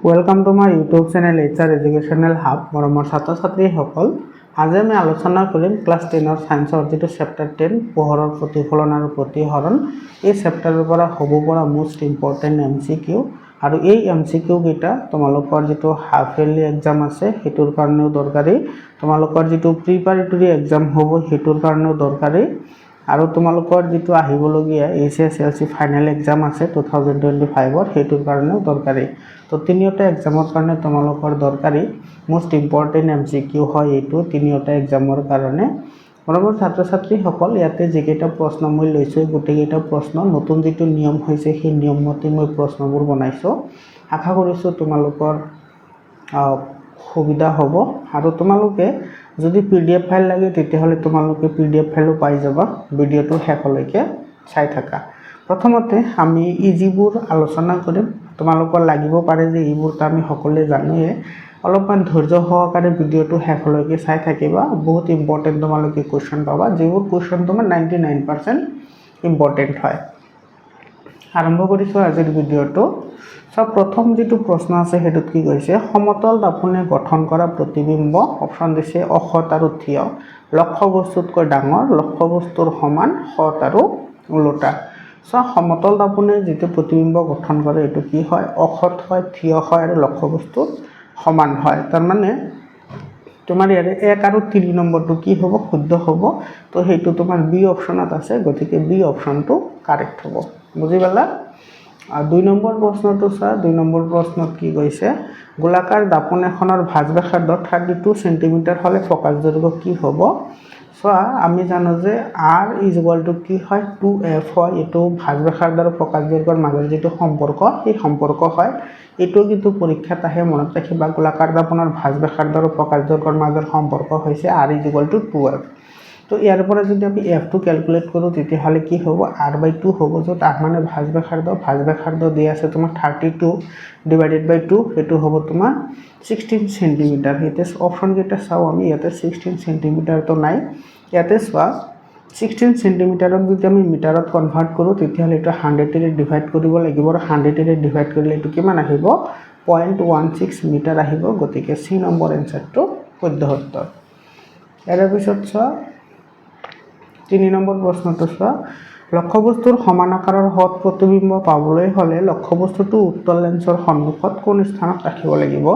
Welcome to my YouTube channel HR educational hub. মৰমৰ ছাত্ৰ ছাত্ৰীসকল, আজি আমি আলোচনা কৰিম ক্লাছ 10ৰ সায়েন্সৰ যেটো চেপ্টাৰ 10 পোহৰৰ প্ৰতিফলন আৰু প্ৰতিহৰণ। এই চেপ্টাৰৰ পৰা হ'ব পৰা মোস্ট ইম্পৰ্টেন্ট MCQ আৰু এই MCQ কেইটা তোমালোকৰ যেটো হাফ ইয়াৰলি এক্সাম আছে হেতুৰ কাৰণেও দৰকাৰী, তোমালোকৰ যেটো প্ৰিপাৰেটৰি এক্সাম হ'ব হেতুৰ কাৰণেও দৰকাৰী আৰু তোমালোকৰ যেটো আহিবলগীয়া HSLC ফাইনেল এক্সাম আছে 2025 হেতুৰ কাৰণেও দৰকাৰী। তো তিনিওটা এক্সামৰ কাৰণে তোমালোকৰ দৰকাৰী মোস্ট ইম্পৰ্টেন্ট MCQ হয় এইটো তিনিওটা এক্সামৰ কাৰণে। মৰমৰ ছাত্ৰ ছাত্ৰীসকল, ইয়াতে যিকেইটা প্ৰশ্ন মই লৈছোঁ গোটেইকেইটা প্ৰশ্ন নতুন যেটো নিয়ম হৈছে সেই নিয়ম মতে মই প্ৰশ্নবোৰ বনাইছোঁ। আশা কৰিছোঁ তোমালোকৰ সুবিধা হ'ব আৰু তোমালোকে যদি PDF ফাইল লাগে তেতিয়াহ'লে তোমালোকে PDF ফাইলো পাই যাবা। ভিডিঅ'টো শেষলৈকে চাই থাকা। প্ৰথমতে আমি যিবোৰ আলোচনা কৰিম তোমালোকৰ লাগিব পাৰে যে এইবোৰটো আমি সকলোৱে জানোৱে, অলপমান ধৈৰ্য সহকাৰে ভিডিঅ'টো শেষলৈকে চাই থাকিবা। বহুত ইম্পৰ্টেন্ট তোমালোকে কোৱেশ্চন পাবা, যিবোৰ কোৱেশ্চন তোমাৰ 99% ইম্পৰ্টেন্ট হয়। আৰম্ভ কৰিছোঁ আজিৰ ভিডিঅ'টো। সব প্ৰথম যেটো প্ৰশ্ন আছে হেতুত কি কৈছে, সমতল দাপোনে গঠন কৰা প্ৰতিবিম্ব অপচন দিছে অসৎ আৰু থিয়, লক্ষ্য বস্তুতকৈ ডাঙৰ, লক্ষ্য বস্তুৰ সমান, সৎ আৰু ওলোটা। সমতল দাপোনে যেটো প্ৰতিবিম্ব গঠন কৰে এটো কি হয়, অসৎ হয়, থিয় হয় আৰু লক্ষ্য বস্তুৰ সমান হয়। তাৰ মানে তোমাৰ ইয়াৰে 1 আৰু 3 নম্বৰটো কি হ'ব, শুদ্ধ হ'ব। তো হেতু তোমাৰ বি অপচনত আছে, গতিকে বি অপচনটো কাৰেক্ট হ'ব। বুজি পালা? 2 নম্বৰ প্ৰশ্নটো চা। 2 নম্বৰ প্ৰশ্নত কি কৈছে, গোলাকাৰ দাপোন এখনৰ ভাঁজ ব্যাসাৰ্ধ 32 সেন্টিমিটাৰ হলে ফোকাস দৈৰ্ঘ্য কি হ'ব। চোৱা, আমি জানো যে R = কি হয়, 2F হয়। এইটো ভাঁজ ব্যাসাৰ্ধ আৰু ফোকাস দৈৰ্ঘ্যৰ মাজৰ যেটো সম্পৰ্ক সেই সম্পৰ্ক হয়। এইটো কিন্তু পৰীক্ষাত আহে, মনত ৰাখিবা। গোলাকাৰ দাপোনৰ ভাঁজ ব্যাসাৰ্ধ আৰু ফোকাস দৈৰ্ঘ্যৰ মাজৰ সম্পৰ্ক হৈছে R = 2F। তো ইয়াৰ পৰা যদি আমি F টো ক্যালকুলেট কৰো তেতিয়াহ'লে কি হ'ব, R/2 হ'ব, য'ত R মানে ভাঁজ ব্যাসাৰ্ধ দিয়া আছে তোমাৰ 32 / 2, সেইটো হ'ব তোমাৰ 16 সেন্টিমিটাৰ। এটা অপচন কেইটা চাও আমি, ইয়াতে 16 সেন্টিমিটাৰ তো নাই। ইয়াতে চোৱা 16 সেন্টিমিটাৰক যদি আমি মিটাৰত কনভাৰ্ট কৰো তেতিয়াহ'লে এটা 100 এৰে ডিভাইড কৰিব লাগিব আৰু 100 এৰে ডিভাইড কৰিলে এটো কিমান আহিব, 0.16 মিটাৰ আহিব। গতিকে C নম্বৰ এনসাৰটো শুদ্ধ উত্তৰ। ইয়াৰ পিছত চোৱা 3 নম্বৰ প্ৰশ্নটো চোৱা, লক্ষ্যবস্তুৰ সমান আকাৰৰ সৎ প্ৰতিবিম্ব পাবলৈ হলে লক্ষ্যবস্তুটো উত্তল লেন্সৰ সন্মুখত কোন স্থানত ৰাখিব লাগিব।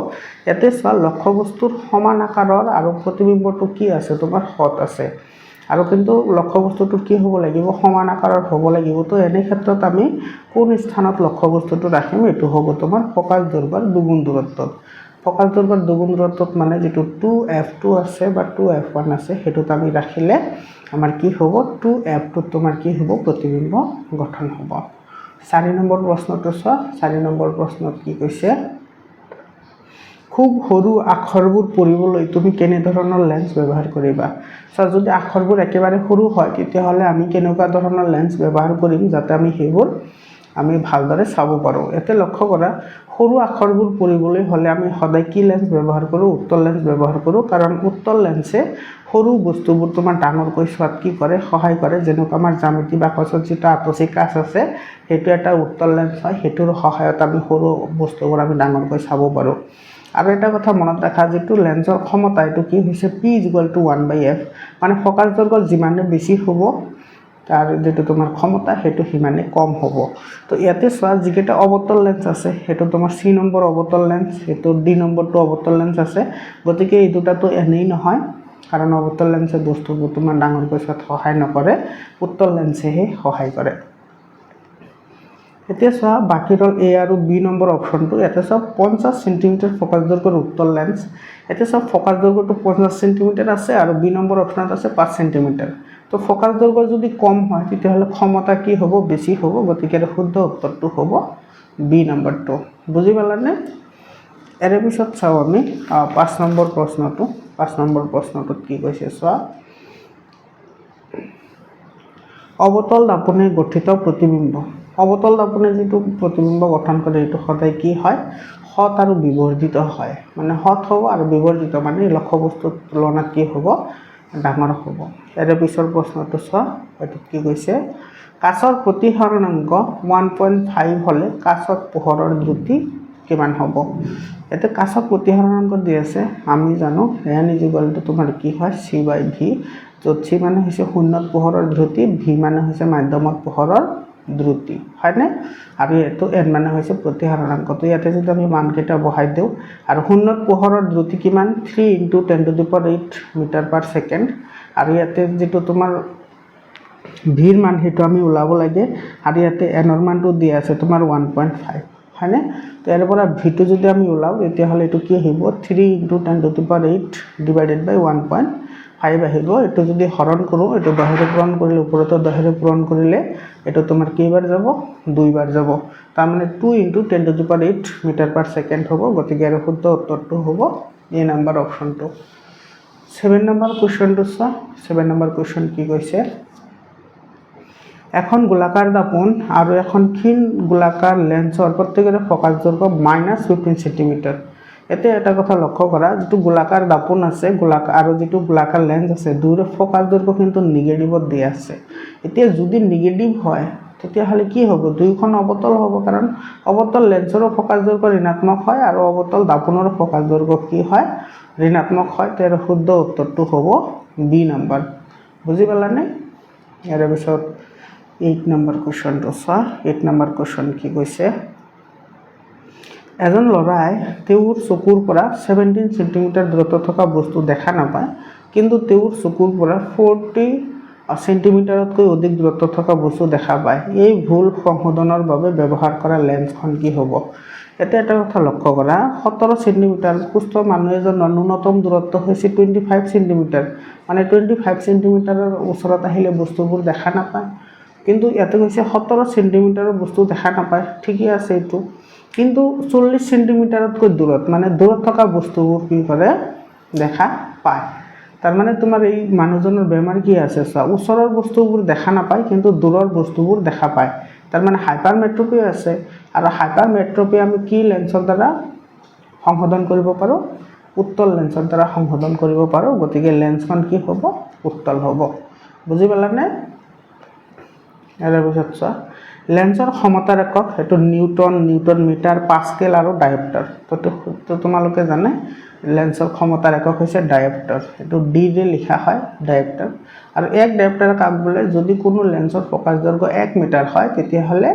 ইয়াতে চোৱা, লক্ষ্যবস্তুৰ সমান আকাৰৰ আৰু প্ৰতিবিম্বটো কি আছে, তোমাৰ সৎ আছে আৰু কিন্তু লক্ষ্যবস্তুটো কি হ'ব লাগিব, সমান আকাৰৰ হ'ব লাগিব। তো এনে ক্ষেত্ৰত আমি কোন স্থানত লক্ষ্যবস্তুটো ৰাখিম, এটো হ'ব তোমাৰ ফোকাস দৈৰ্ঘ্যৰ দুগুণ দূৰত্বত। ফোকাস দৈৰ্ঘ্যৰ দুগুণ দূৰত্বত মানে যেটো 2F2 আছে বা 2F1 আছে হেতুত আমি ৰাখিলে আমাৰ কি হ'ব, 2F2 তোমাৰ কি হ'ব, প্ৰতিবিম্ব গঠন হ'ব। 4 নম্বৰ প্ৰশ্নটো চোৱা। 4 নম্বৰ প্ৰশ্নত কি কৈছে, খুব সৰু আখৰবোৰ পঢ়িবলৈ তুমি কেনে ধৰণৰ লেন্স ব্যৱহাৰ কৰিবা। যদি আখৰবোৰ একেবাৰে সৰু হয় তেতিয়াহ'লে আমি কেনেকুৱা ধৰণৰ লেন্স ব্যৱহাৰ কৰিম যাতে আমি সেইবোৰ আমি ভালদৰে চাব পাৰো। এতে লক্ষ্য কৰা, সৰু আখৰবোৰ পঢ়িবলৈ হলে আমি সদায় কি লেন্স ব্যৱহাৰ কৰো, উত্তল লেন্স ব্যৱহাৰ কৰো। কাৰণ উত্তল লেন্সে সৰু বস্তুবোৰ তোমাৰ ডাঙৰকৈ চোৱাত কি কৰে, সহায় কৰে। যেনেকৈ আমাৰ জ্যামিতি বাকচত যেটা আতচি কাঁচ আছে সেইটো এটা উত্তল লেন্স হয়, হেতুৰ সহায়ত আমি সৰু বস্তুবোৰ আমি ডাঙৰকৈ চাব পাৰো। আৰু এটা কথা মনত ৰাখা, যেটো লেন্সৰ ক্ষমতা এটো কি হৈছে, P = 1/F, মানে ফোকাস দৈৰ্ঘ্য যিমানে বেছি হ'ব তাৰ যেটো তোমাৰ ক্ষমতা হেতু সিমানে কম হ'ব। তো ইয়াতে চোৱা, যিকেইটা অৱতল লেন্স আছে হেতু তোমাৰ C নম্বৰ অৱতল লেন্স, হেতু D নম্বৰটো অৱতল লেন্স আছে। গতিকে এই দুটাটো এনেই নহয়, কাৰণ অৱতল লেন্সে বস্তুবোৰ তোমাৰ ডাঙৰকৈ চোৱাত সহায় নকৰে, উত্তল লেন্সেহে সহায় কৰে। এতিয়া চোৱা, বাকি ৰল A আৰু B নম্বৰ অপচনটো। ইয়াতে চোৱা 50 সেন্টিমিটাৰ ফোকাস দৈৰ্ঘ্যৰ উত্তল লেন্স। এতিয়া চোৱা, ফোকাস দৈৰ্ঘ্যটো 50 সেন্টিমিটাৰ আছে আৰু B নম্বৰ অপচনত আছে 5 সেন্টিমিটাৰ। তো ফোকাস দৈৰ্ঘ্য যদি কম হয় তেতিয়াহ'লে ক্ষমতা কি হ'ব, বেছি হ'ব। গতিকে শুদ্ধ উত্তৰটো হ'ব B নম্বৰটো। বুজি পালানে? এৰে পিছত চাও আমি 5 নম্বৰ প্ৰশ্নটো। 5 নম্বৰ প্ৰশ্নটোত কি কৈছে চোৱা, অৱতল দাপোনে গঠিত প্ৰতিবিম্ব। অৱতল দাপোনে যেটো প্ৰতিবিম্ব গঠন কৰে এটো সদায় কি হয়, সৎ আৰু বিবৰ্জিত হয়। মানে সৎ হ'ব আৰু বিবৰ্জিত মানে লক্ষ্যবস্তুৰ তুলনাত কি হ'ব, ডাঙৰ হ'ব। এৰে পিছৰ প্ৰশ্নটো চোৱা, এটোত কি কৈছে, কাঁচৰ প্ৰতিসৰণাংক 1.5 হলে কাঁচত পোহৰৰ দ্ৰুতি কিমান হ'ব এতে কাছক প্ৰতিহৰণাংক দি আছে আমি জানো n = তোমাৰ কি হয় c/v য'ত c মানে হৈছে শূন্যত পোহৰৰ দ্ৰুতি v মানে হৈছে মাধ্যমত পোহৰৰ দ্ৰুতি হয়নে আৰু এটো n মানে হৈছে প্ৰতিহৰণাংক তো ইয়াতে যদি আমি মানকেইটা বহাই দিও আৰু শূন্যত পোহৰৰ দ্ৰুতি কিমান 3 × 10⁸ মিটাৰ/সেকেন্ড আৰু ইয়াতে যেটো তোমাৰ v ৰ মান হেতু আমি উলাব লাগে আৰু ইয়াতে n ৰ মানটো দিয়া আছে তোমাৰ 1.5 হয়নে তো এৰ পৰা v টো যদি আমি উলাও এতিয়া হলে এটো কি হইব 3 × 10⁸ / 1.5 আহিব এটো যদি হৰণ কৰো এটো বাহিৰে পূৰণ কৰিলে ওপৰতো বাহিৰে পূৰণ কৰিলে এটো তোমাৰ কেইবাৰ যাব দুইবাৰ যাব তাৰ মানে 2 × 10⁸ মিটাৰ/সেকেন্ড হ'ব গতিকে এৰ শুদ্ধ উত্তৰটো হ'ব এ নাম্বার অপশনটো 7 নাম্বার কোশ্চেনটো চা 7 নাম্বার কোশ্চেন কি কৈছে এখন গোলাকার দাপন আর এখন ক্ষীণ গোলাকার লেন্সৰ প্ৰত্যেকৰে ফোকাস দৈৰ্ঘ্য -15 সেন্টিমিটাৰ এতে এটা কথা লক্ষ্য কৰা যেটো গোলাকাৰ দাপন আছে গোলাকাৰ আৰ যেটো গোলাকাৰ লেন্স আছে দুইৰে ফোকাস দৈৰ্ঘ্য কিন্তু নেগেটিভত দিয়া আছে এতিয়া যদি নেগেটিভ হয় তেতিয়া হলে কি হ'ব দুইখন অবতল হ'ব কাৰণ অবতল লেন্সৰ ফোকাস দৈৰ্ঘ্য ঋণাত্মক হয় আৰু অবতল দাপনৰ ফোকাস দৈৰ্ঘ্য কি হয় ঋণাত্মক হয় তাৰ শুদ্ধ উত্তৰটো হ'ব বি নাম্বাৰ বুজি পালানে ইয়াৰ পিছত 8 নাম্বাৰ কোশ্চেনটো চা 8 নাম্বাৰ কোশ্চেন কি কৈছে এজন লৰাই তেওঁৰ চকুৰ পৰা 17 সেন্টিমিটাৰ দূৰত্বত থকা বস্তু দেখা নাপায় কিন্তু তেওঁৰ চকুৰ পৰা 40 সেন্টিমিটাৰতকৈ অধিক দূৰত্বত থকা বস্তু দেখা পায় এই ভুল সংশোধনৰ বাবে ব্যৱহাৰ কৰা লেন্সখন কি হ'ব এটা কথা লক্ষ্য কৰা 17 সেন্টিমিটাৰ সুস্থ মানুহ এজনৰ ন্যূনতম দূৰত্ব হৈছে 25 সেন্টিমিটাৰ মানে 25 সেন্টিমিটাৰৰ ওচৰত আহিলে বস্তুবোৰ দেখা নাপায় কিন্তু ইয়াতে কৈছে 17 সেন্টিমিটাৰৰ বস্তু দেখা নাপায় ঠিকই আছে এটো কিন্তু 40 সেন্টিমিটাৰতকৈ দূৰত মানে দূৰত থকা বস্তুবোৰ কি কৰে দেখা পায় তাৰ মানে তোমাৰ এই মানুহজনৰ বেমাৰ কি আছে চা ওচৰৰ বস্তুবোৰ দেখা নাপায় কিন্তু দূৰৰ বস্তুবোৰ দেখা পায় তাৰ মানে হাইপাৰমেট্ৰপি আছে আৰু হাইপাৰমেট্ৰপি আমি কি লেন্সৰ দ্বাৰা সংশোধন কৰিব পাৰো উত্তল লেন্সৰ দ্বাৰা সংশোধন কৰিব পাৰো গতিকে লেন্সখন কি হ'ব উত্তল হ'ব বুজি পালানে এৰ পিছত চোৱা লেন্সৰ ক্ষমতাৰ একক এটো নিউটন মিটাৰ পাস্কেল আৰু ডায়োপ্টাৰ তো তোমালোকে জানে লেন্সৰ ক্ষমতাৰ একক হৈছে ডায়োপ্টাৰ এটো ডি ৰে লিখা হয় ডায়োপ্টাৰ আৰু এক ডায়োপ্টাৰ কাক বোলে যদি কোনো লেন্সৰ ফোকাস দৈৰ্ঘ্য 1 মিটাৰ হয় তেতিয়া হলে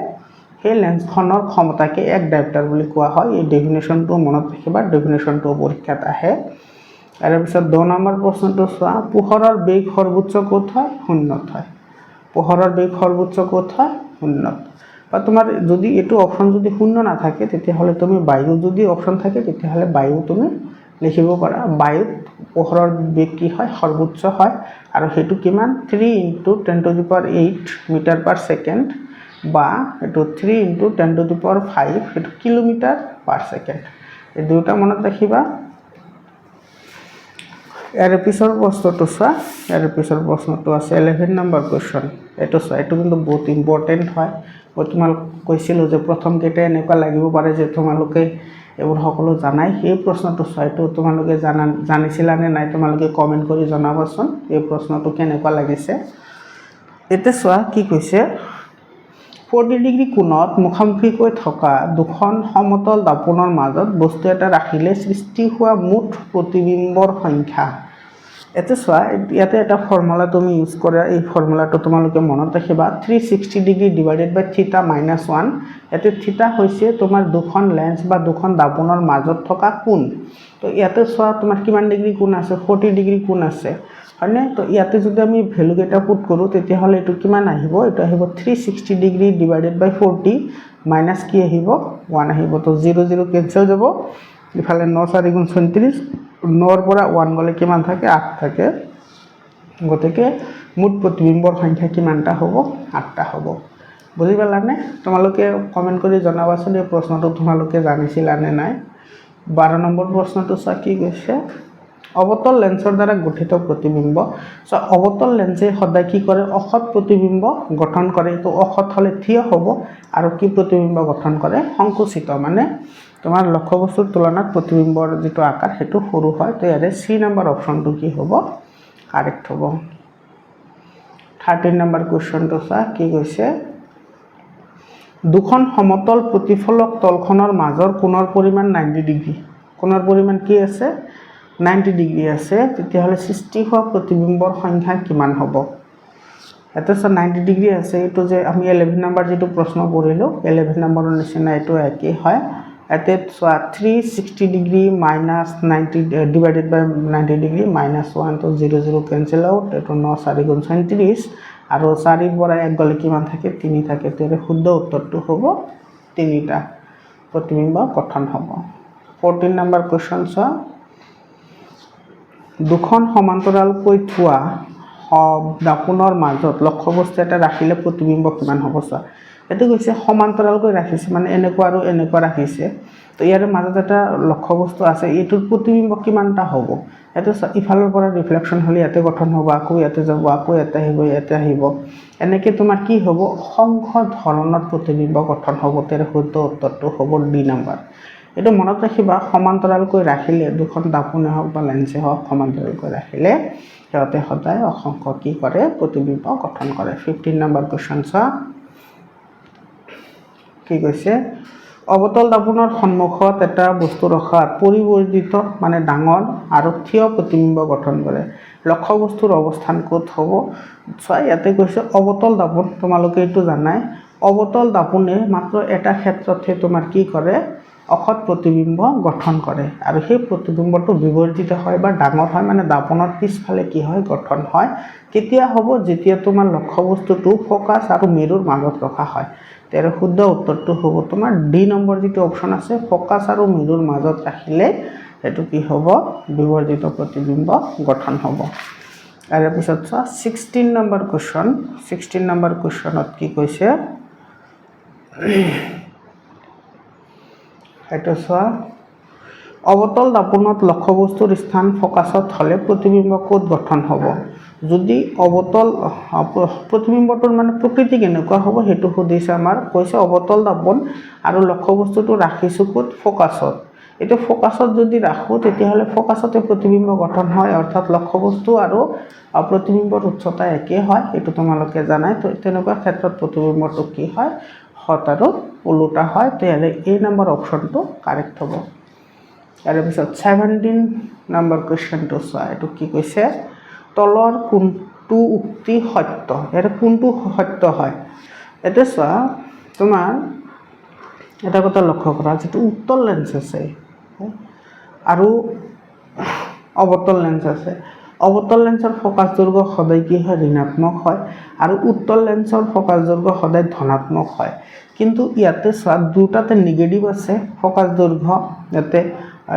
সেই লেন্সখনৰ ক্ষমতাকে এক ডায়োপ্টাৰ বুলি কোৱা হয় এই ডেফিনেশনটো মনত ৰাখিবা ডেফিনেশনটো পৰীক্ষাত আহে আৰু পিছত 2 নম্বৰ প্ৰশ্নটো চোৱা পোহৰৰ বেগ সৰ্বোচ্চ ক'ত হয় শূন্যত হয় পোহৰৰ বেগ সৰ্বোচ্চ ক'ত হয় শূন্যত বা তোমাৰ যদি এটো অপশন যদি শূন্য না থাকে তেতিয়া হলে তুমি বায়ু যদি অপশন থাকে তেতিয়া হলে বায়ু তুমি লিখিব পাৰা বায়ুত পোহৰৰ বেগ কি হয় সৰ্বোচ্চ হয় আৰু হেতু কিমান 3 × 10⁸ মিটাৰ/সেকেন্ড বা এটো 3 × 10⁵ এটো কিলোমিটাৰ/সেকেন্ড এই দুটা মনত ৰাখিবা এৰ পিছৰ প্ৰশ্নটো চোৱা এৰ পিছৰ প্ৰশ্নটো আছে 11 নম্বৰ কোশ্চেন এটো চোৱা এটো কিন্তু বহুত ইম্পৰ্টেন্ট হয় মই তোমাক কৈছিল যে প্ৰথম কেইটা এনেকুৱা লাগিব পাৰে যে তোমালোকে এবোৰ সকলো জানাই এই প্ৰশ্নটো চোৱা এটো তোমালোকে জানিছিলা নে নাই তোমালোকে কমেন্ট কৰি জনাবাচোন এই প্ৰশ্নটো কেনেকুৱা লাগিছে এতে চোৱা কি কৈছে 40 ডিগ্ৰী কোণত মুখামুখিকৈ থকা দুখন সমতল দাপনৰ মাজত বস্তু এটা ৰাখিলে সৃষ্টি হোৱা মুঠ প্ৰতিবিম্বৰ সংখ্যা এতে চোৱা ইয়াতে এটা ফৰ্মুলা তুমি ইউজ কৰা এই ফৰ্মুলাটো তোমালোকে মনত ৰাখিবা 360 ডিগ্ৰী ডিভাইডেড বাই θ - 1 এতে θ হৈছে তোমাৰ দুখন লেন্স বা দুখন দাপনৰ মাজত থকা কোণ তো ইয়াতে চোৱা তোমাৰ কিমান ডিগ্ৰী কোণ আছে 40 ডিগ্ৰী কোণ আছে হয়নে তো ইয়াতে যদি আমি ভ্যালু কেটা পুট কৰো তেতিয়া হলে এটো কিমান আহিব এটো আহিব 360 ডিগ্ৰী ডিভাইডেড বাই 40 মাইনাস কি আহিব 1 আহিব তো 0 0 ক্যান্সেল যাব ইফালে 9 4 * 36 9 ৰ পৰা 1 গলে কিমান থাকে 8 থাকে গতিকে মুঠ প্ৰতিবিম্বৰ সংখ্যা কিমানটা হ'ব 8টা হ'ব বুজি পালানে তোমালোকে কমেন্ট কৰি জনাবাচোন এই প্ৰশ্নটো তোমালোকে জানিছিলা নে নাই 12 নম্বৰ প্ৰশ্নটো চা কি কৈছে অবতল লেন্সৰ দ্বাৰা গঠিত প্ৰতিবিম্ব সো অবতল লেন্সে সদায় কি কৰে অসৎ প্ৰতিবিম্ব গঠন কৰে তো অসৎ হলে থিয় হ'ব আৰু কি প্ৰতিবিম্ব গঠন কৰে সংকুচিত মানে তোমাৰ লক্ষ্যবস্তুৰ তুলনাত প্ৰতিবিম্বৰ যেটো আকাৰ হেতু সৰু হয় তো ইয়াৰে সি নম্বৰ অপশনটো কি হ'ব কাৰেক্ট হ'ব 13 নম্বৰ কোশ্চেনটো চা কি কৈছে দুখন সমতল প্ৰতিফলক তলখনৰ মাজৰ কোণৰ পৰিমাণ 90 ডিগ্ৰী কোণৰ পৰিমাণ কি আছে 90 ডিগ্ৰী আছে তেতিয়াহ'লে সৃষ্টি হোৱা প্ৰতিবিম্বৰ সংখ্যা কিমান হ'ব এটা 90 ডিগ্ৰী আছে এটো যে আমি 11 নম্বৰ যেটো প্ৰশ্ন পঢ়িলো 11 নম্বৰৰ নিচিনা এটো একই হয় এতে 360 degree minus 90 divided by 90 degree minus 1 তো 0 0 cancel out এটো 9 4 গুণ 37 আৰু 4 ৰ পৰা 1 গলে কিমান থাকে 3 থাকে তেৰে শুদ্ধ উত্তৰটো হ'ব 3টা প্ৰতিবিম্ব গঠন হ'ব 14 নম্বৰ কোৱেশ্চন চোৱা দুখন সমান্তৰালকৈ থোৱা দাপোনৰ মাজত লক্ষ্যবস্তু এটা ৰাখিলে প্ৰতিবিম্ব কিমান হ'ব চোৱা এটো কৈছে সমান্তৰালকৈ ৰাখিছে মানে এনেকুৱা আৰু এনেকুৱা ৰাখিছে তো ইয়াৰ মাজত এটা লক্ষ্যবস্তু আছে এটোৰ প্ৰতিবিম্ব কিমানটা হ'ব এটো ইফালৰ পৰা ৰিফ্লেকশন হলি ইয়াতে গঠন হ'ব আকৌ ইয়াতে যাব আকৌ ইয়াতে আহিব এনেকৈ তোমাৰ কি হ'ব সংখ্য ধৰণৰ প্ৰতিবিম্ব গঠন হ'ব তেৰ শুদ্ধ উত্তৰটো হ'ব ডি নম্বৰ এটো মনত ৰাখিবা সমান্তৰালকৈ ৰাখিলে দুখন দাপোনে হওক বা লেন্সে হওক সমান্তৰালকৈ ৰাখিলে সিহঁতে সদায় অসংখ্য কি কৰে প্ৰতিবিম্ব গঠন কৰে 15 নম্বৰ কোৱেশ্চন চা কি কৈছে অবতল দাপোনৰ সন্মুখত এটা বস্তু ৰখাত পৰিৱৰ্তিত মানে ডাঙৰ আৰু থিয় প্ৰতিবিম্ব গঠন কৰে লক্ষ্য বস্তুৰ অৱস্থান ক'ত হ'ব চোৱা ইয়াতে কৈছে অবতল দাপোন তোমালোকে এটো জানাই অবতল দাপোনে মাত্ৰ এটা ক্ষেত্ৰতহে তোমাৰ কি কৰে অখত প্ৰতিবিম্ব গঠন কৰে আৰু সেই প্ৰতিবিম্বটো বিৱৰ্তিত হয় বা ডাঙৰ হয় মানে দাপোনৰ পিছফালে কি হয় গঠন হয় কেতিয়া হ'ব যেতিয়া তোমাৰ লক্ষ্য বস্তুটো ফোকাস আৰু মিৰৰ মাজত ৰখা হয় তেৰ শুদ্ধ উত্তৰটো হ'ব তোমাৰ ডি নম্বৰ যেটো অপচন আছে ফোকাস আৰু মিৰৰ মাজত ৰাখিলে এটো কি হ'ব বিৱৰ্তিত প্ৰতিবিম্ব গঠন হ'ব আৰু পিছত 16 নম্বৰ কোৱেশ্চনত কি কৈছে এটা চোৱা অবতল দাপোনত লক্ষ্যবস্তুৰ স্থান ফোকাসত হলে প্ৰতিবিম্ব ক'ত গঠন হ'ব যদি অবতল প্ৰতিবিম্বটোৰ মানে প্ৰকৃতি কেনেকুৱা হ'ব হেতু সুধিছে আমাৰ কৈছে অবতল দাপোন আৰু লক্ষ্যবস্তুটো ৰাখিছো ক'ত ফোকাসত এটো ফোকাসত যদি ৰাখো তেতিয়াহলে ফোকাসতে প্ৰতিবিম্ব গঠন হয় অৰ্থাৎ লক্ষ্যবস্তু আৰু প্ৰতিবিম্বৰ উচ্চতা একে হয় এটো তোমালোকে জানাই তো তেনেকুৱা ক্ষেত্ৰত প্ৰতিবিম্বটো কি হয় হত আৰু উল্টা হয় তেলে এ নম্বৰ অপচনটো কাৰেক্ট হ'ব আৰু পিছত 17 নম্বৰ কোৱেশ্চনটো চোৱা এটো কি কৈছে তলৰ কোনটো উক্তি সত্য এৰ কোনটো সত্য হয় এটা চোৱা তোমাৰ এটা কথা লক্ষ্য কৰা যেটো উত্তল লেন্স আছে আৰু অবতল লেন্স আছে অবতল লেন্সৰ ফোকাস দৈৰ্ঘ্য সদায় কি হয় ঋণাত্মক হয় আৰু উত্তল লেন্সৰ ফোকাস দৈৰ্ঘ্য সদায় ধনাত্মক হয় কিন্তু ইয়াতে চোৱা দুটাতে নেগেটিভ আছে ফোকাস দৈৰ্ঘ্য ইয়াতে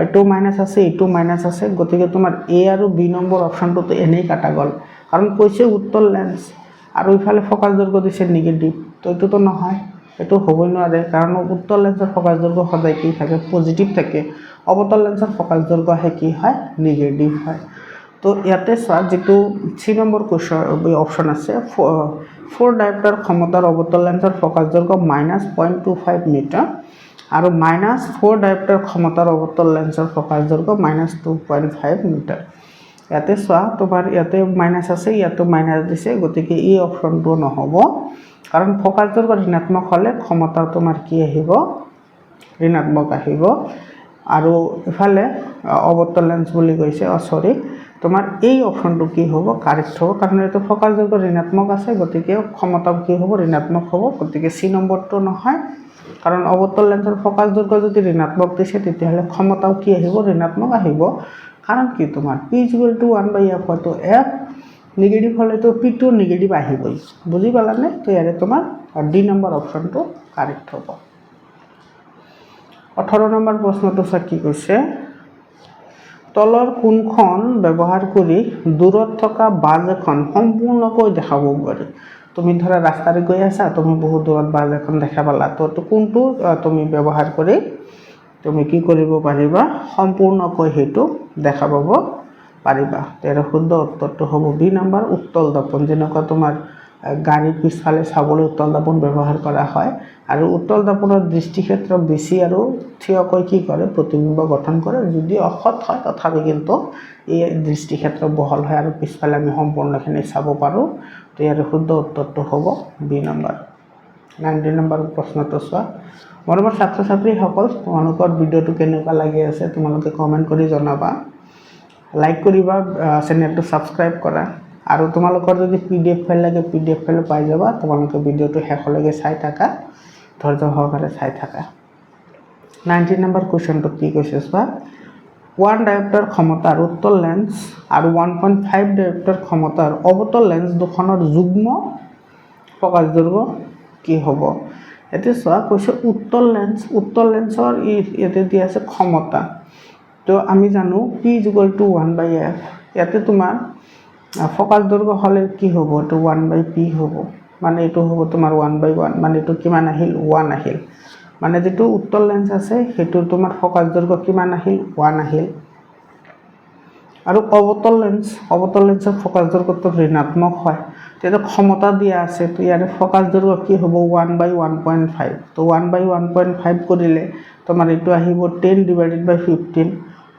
এটো মাইনাস আছে এটো মাইনাস আছে গতিকে তোমাৰ এ আৰু বি নম্বৰ অপচনটো এনেই কাটা গল কাৰণ কৈছে উত্তল লেন্স আৰু ইফালে ফোকাস দৈৰ্ঘ্য দিছে নেগেটিভ তো এটো নহয় এটো হ'বই নোৱাৰে কাৰণ উত্তল লেন্সৰ ফোকাস দৈৰ্ঘ্য সদায় কি থাকে পজিটিভ থাকে অবতল লেন্সৰ ফোকাস দৈৰ্ঘ্য কি হয় নেগেটিভ হয় তো ইয়াতে চোৱা যেটো 3 নম্বৰ কোৱেশ্চন অপচন আছে 4 ডায়োপ্টাৰ ক্ষমতাৰ অবতল লেন্সৰ ফোকাস দৈৰ্ঘ্য -0.25 মিটাৰ আৰু -4 ডায়োপ্টাৰ ক্ষমতাৰ অবতল লেন্সৰ ফোকাস দৈৰ্ঘ্য -2.5 মিটাৰ ইয়াতে চোৱা তোমাৰ ইয়াতে মাইনাস আছে ইয়াতে মাইনাস দিছে গতিকে এই অপচনটো নহব কাৰণ ফোকাস দৈৰ্ঘ্য ঋণাত্মক হলে ক্ষমতা তোমাৰ কি আহিব ঋণাত্মক আহিব আৰু ইফালে অবতল লেন্স বুলি কৈছে সৰি তোমাৰ এই অপচনটো কি হ'ব কাৰেক্ট হ'ব কাৰণ এটো ফোকাস দৈৰ্ঘ্য ঋণাত্মক আছে গতিকে ক্ষমতা কি হ'ব ঋণাত্মক হ'ব গতিকে সি নম্বৰটো নহয় কাৰণ অবতল লেন্সৰ ফোকাস দৈৰ্ঘ্য যদি ঋণাত্মক দিছে তেতিয়াহলে ক্ষমতাও কি আহিব ঋণাত্মক আহিব কাৰণ কি তোমাৰ p = 1/f হয়তো f নেগেটিভ হলে তো p2 নেগেটিভ আহিবই বুজি পালানে তো ইয়াৰে তোমাৰ ডি নম্বৰ অপচনটো কাৰেক্ট হ'ব 18 নম্বৰ প্ৰশ্নটো কি কৈছে তলৰ কোনখন ব্যৱহাৰ কৰি দূৰত থকা বাজ এখন সম্পূৰ্ণকৈ দেখাব পাৰি তুমি ধৰা ৰাস্তাৰে গৈ আছা তুমি বহুত দূৰত বাজ এখন দেখা পালা তো কোনটো তুমি ব্যৱহাৰ কৰি তুমি কি কৰিব পাৰিবা সম্পূৰ্ণকৈ হেতু দেখা পাব পাৰিবা তেৰ শুদ্ধ উত্তৰটো হ'ব বি নম্বৰ উত্তল দাপোন যেনেকুৱা তোমাৰ গাড়ী পিছফালে চাবলৈ উত্তল দাপোন ব্যৱহাৰ কৰা হয় আৰু উত্তল দাপোনৰ দৃষ্টিক্ষেত্ৰ বেছি আৰু থিয়কৈ কি কৰে প্ৰতিবিম্ব গঠন কৰে যদি অখত হয় তথাপি কিন্তু এই দৃষ্টিক্ষেত্ৰ বহল হয় আৰু পিছফালে আমি সম্পূৰ্ণখিনি চাব পাৰো তো ইয়াৰ শুদ্ধ উত্তৰটো হ'ব বি নম্বৰ 19 নম্বৰ প্ৰশ্নটো চোৱা। মৰমৰ ছাত্ৰ ছাত্ৰীসকল, তোমালোকৰ ভিডিঅ'টো কেনেকুৱা লাগি আছে তোমালোকে কমেণ্ট কৰি জনাবা, লাইক কৰিবা, চেনেলটো ছাবস্ক্ৰাইব কৰা, আৰু তোমালোকৰ যদি PDF ফাইল লাগে PDF ফাইলো পাই যাবা। তোমালোকে ভিডিঅ'টো শেষলৈকে চাই থাকা, ধৈৰ্য সহকাৰে চাই থাকা। 19 নম্বৰ কুৱেশ্যনটো কি কৈছে চোৱা। 1 ডায়োপ্টাৰ ক্ষমতাৰ উত্তল লেন্স আৰু 1.5 ডায়োপ্টাৰ ক্ষমতাৰ অৱতল লেন্স দুখনৰ যুগ্ম ফকাছ দৈৰ্ঘ্য কি হ'ব? এতিয়া চোৱা কৈছে উত্তল লেন্সৰ ইয়াতে দিয়া আছে ক্ষমতা। তো আমি জানো P = 1/f। ইয়াতে তোমাৰ ফকাছ দৈৰ্ঘ্য হ'লে কি হ'ব? এইটো 1/p হ'ব, মানে এইটো হ'ব তোমাৰ 1/1, মানে এইটো কিমান আহিল? 1 আহিল। মানে যেটো উত্তল লেন্স আছে সেইটো তোমাৰ ফকাছ দৈৰ্ঘ্য কিমান আহিল? 1 আহিল। আৰু অৱতল লেন্সৰ ফকাছ দৈৰ্ঘ্যটো ঋণাত্মক হয়। তেতিয়া ক্ষমতা দিয়া আছে, তো ইয়াৰে ফকাছ দৈৰ্ঘ্য কি হ'ব? 1/1.5। তো 1/1.5 কৰিলে তোমাৰ এইটো আহিব 10/15,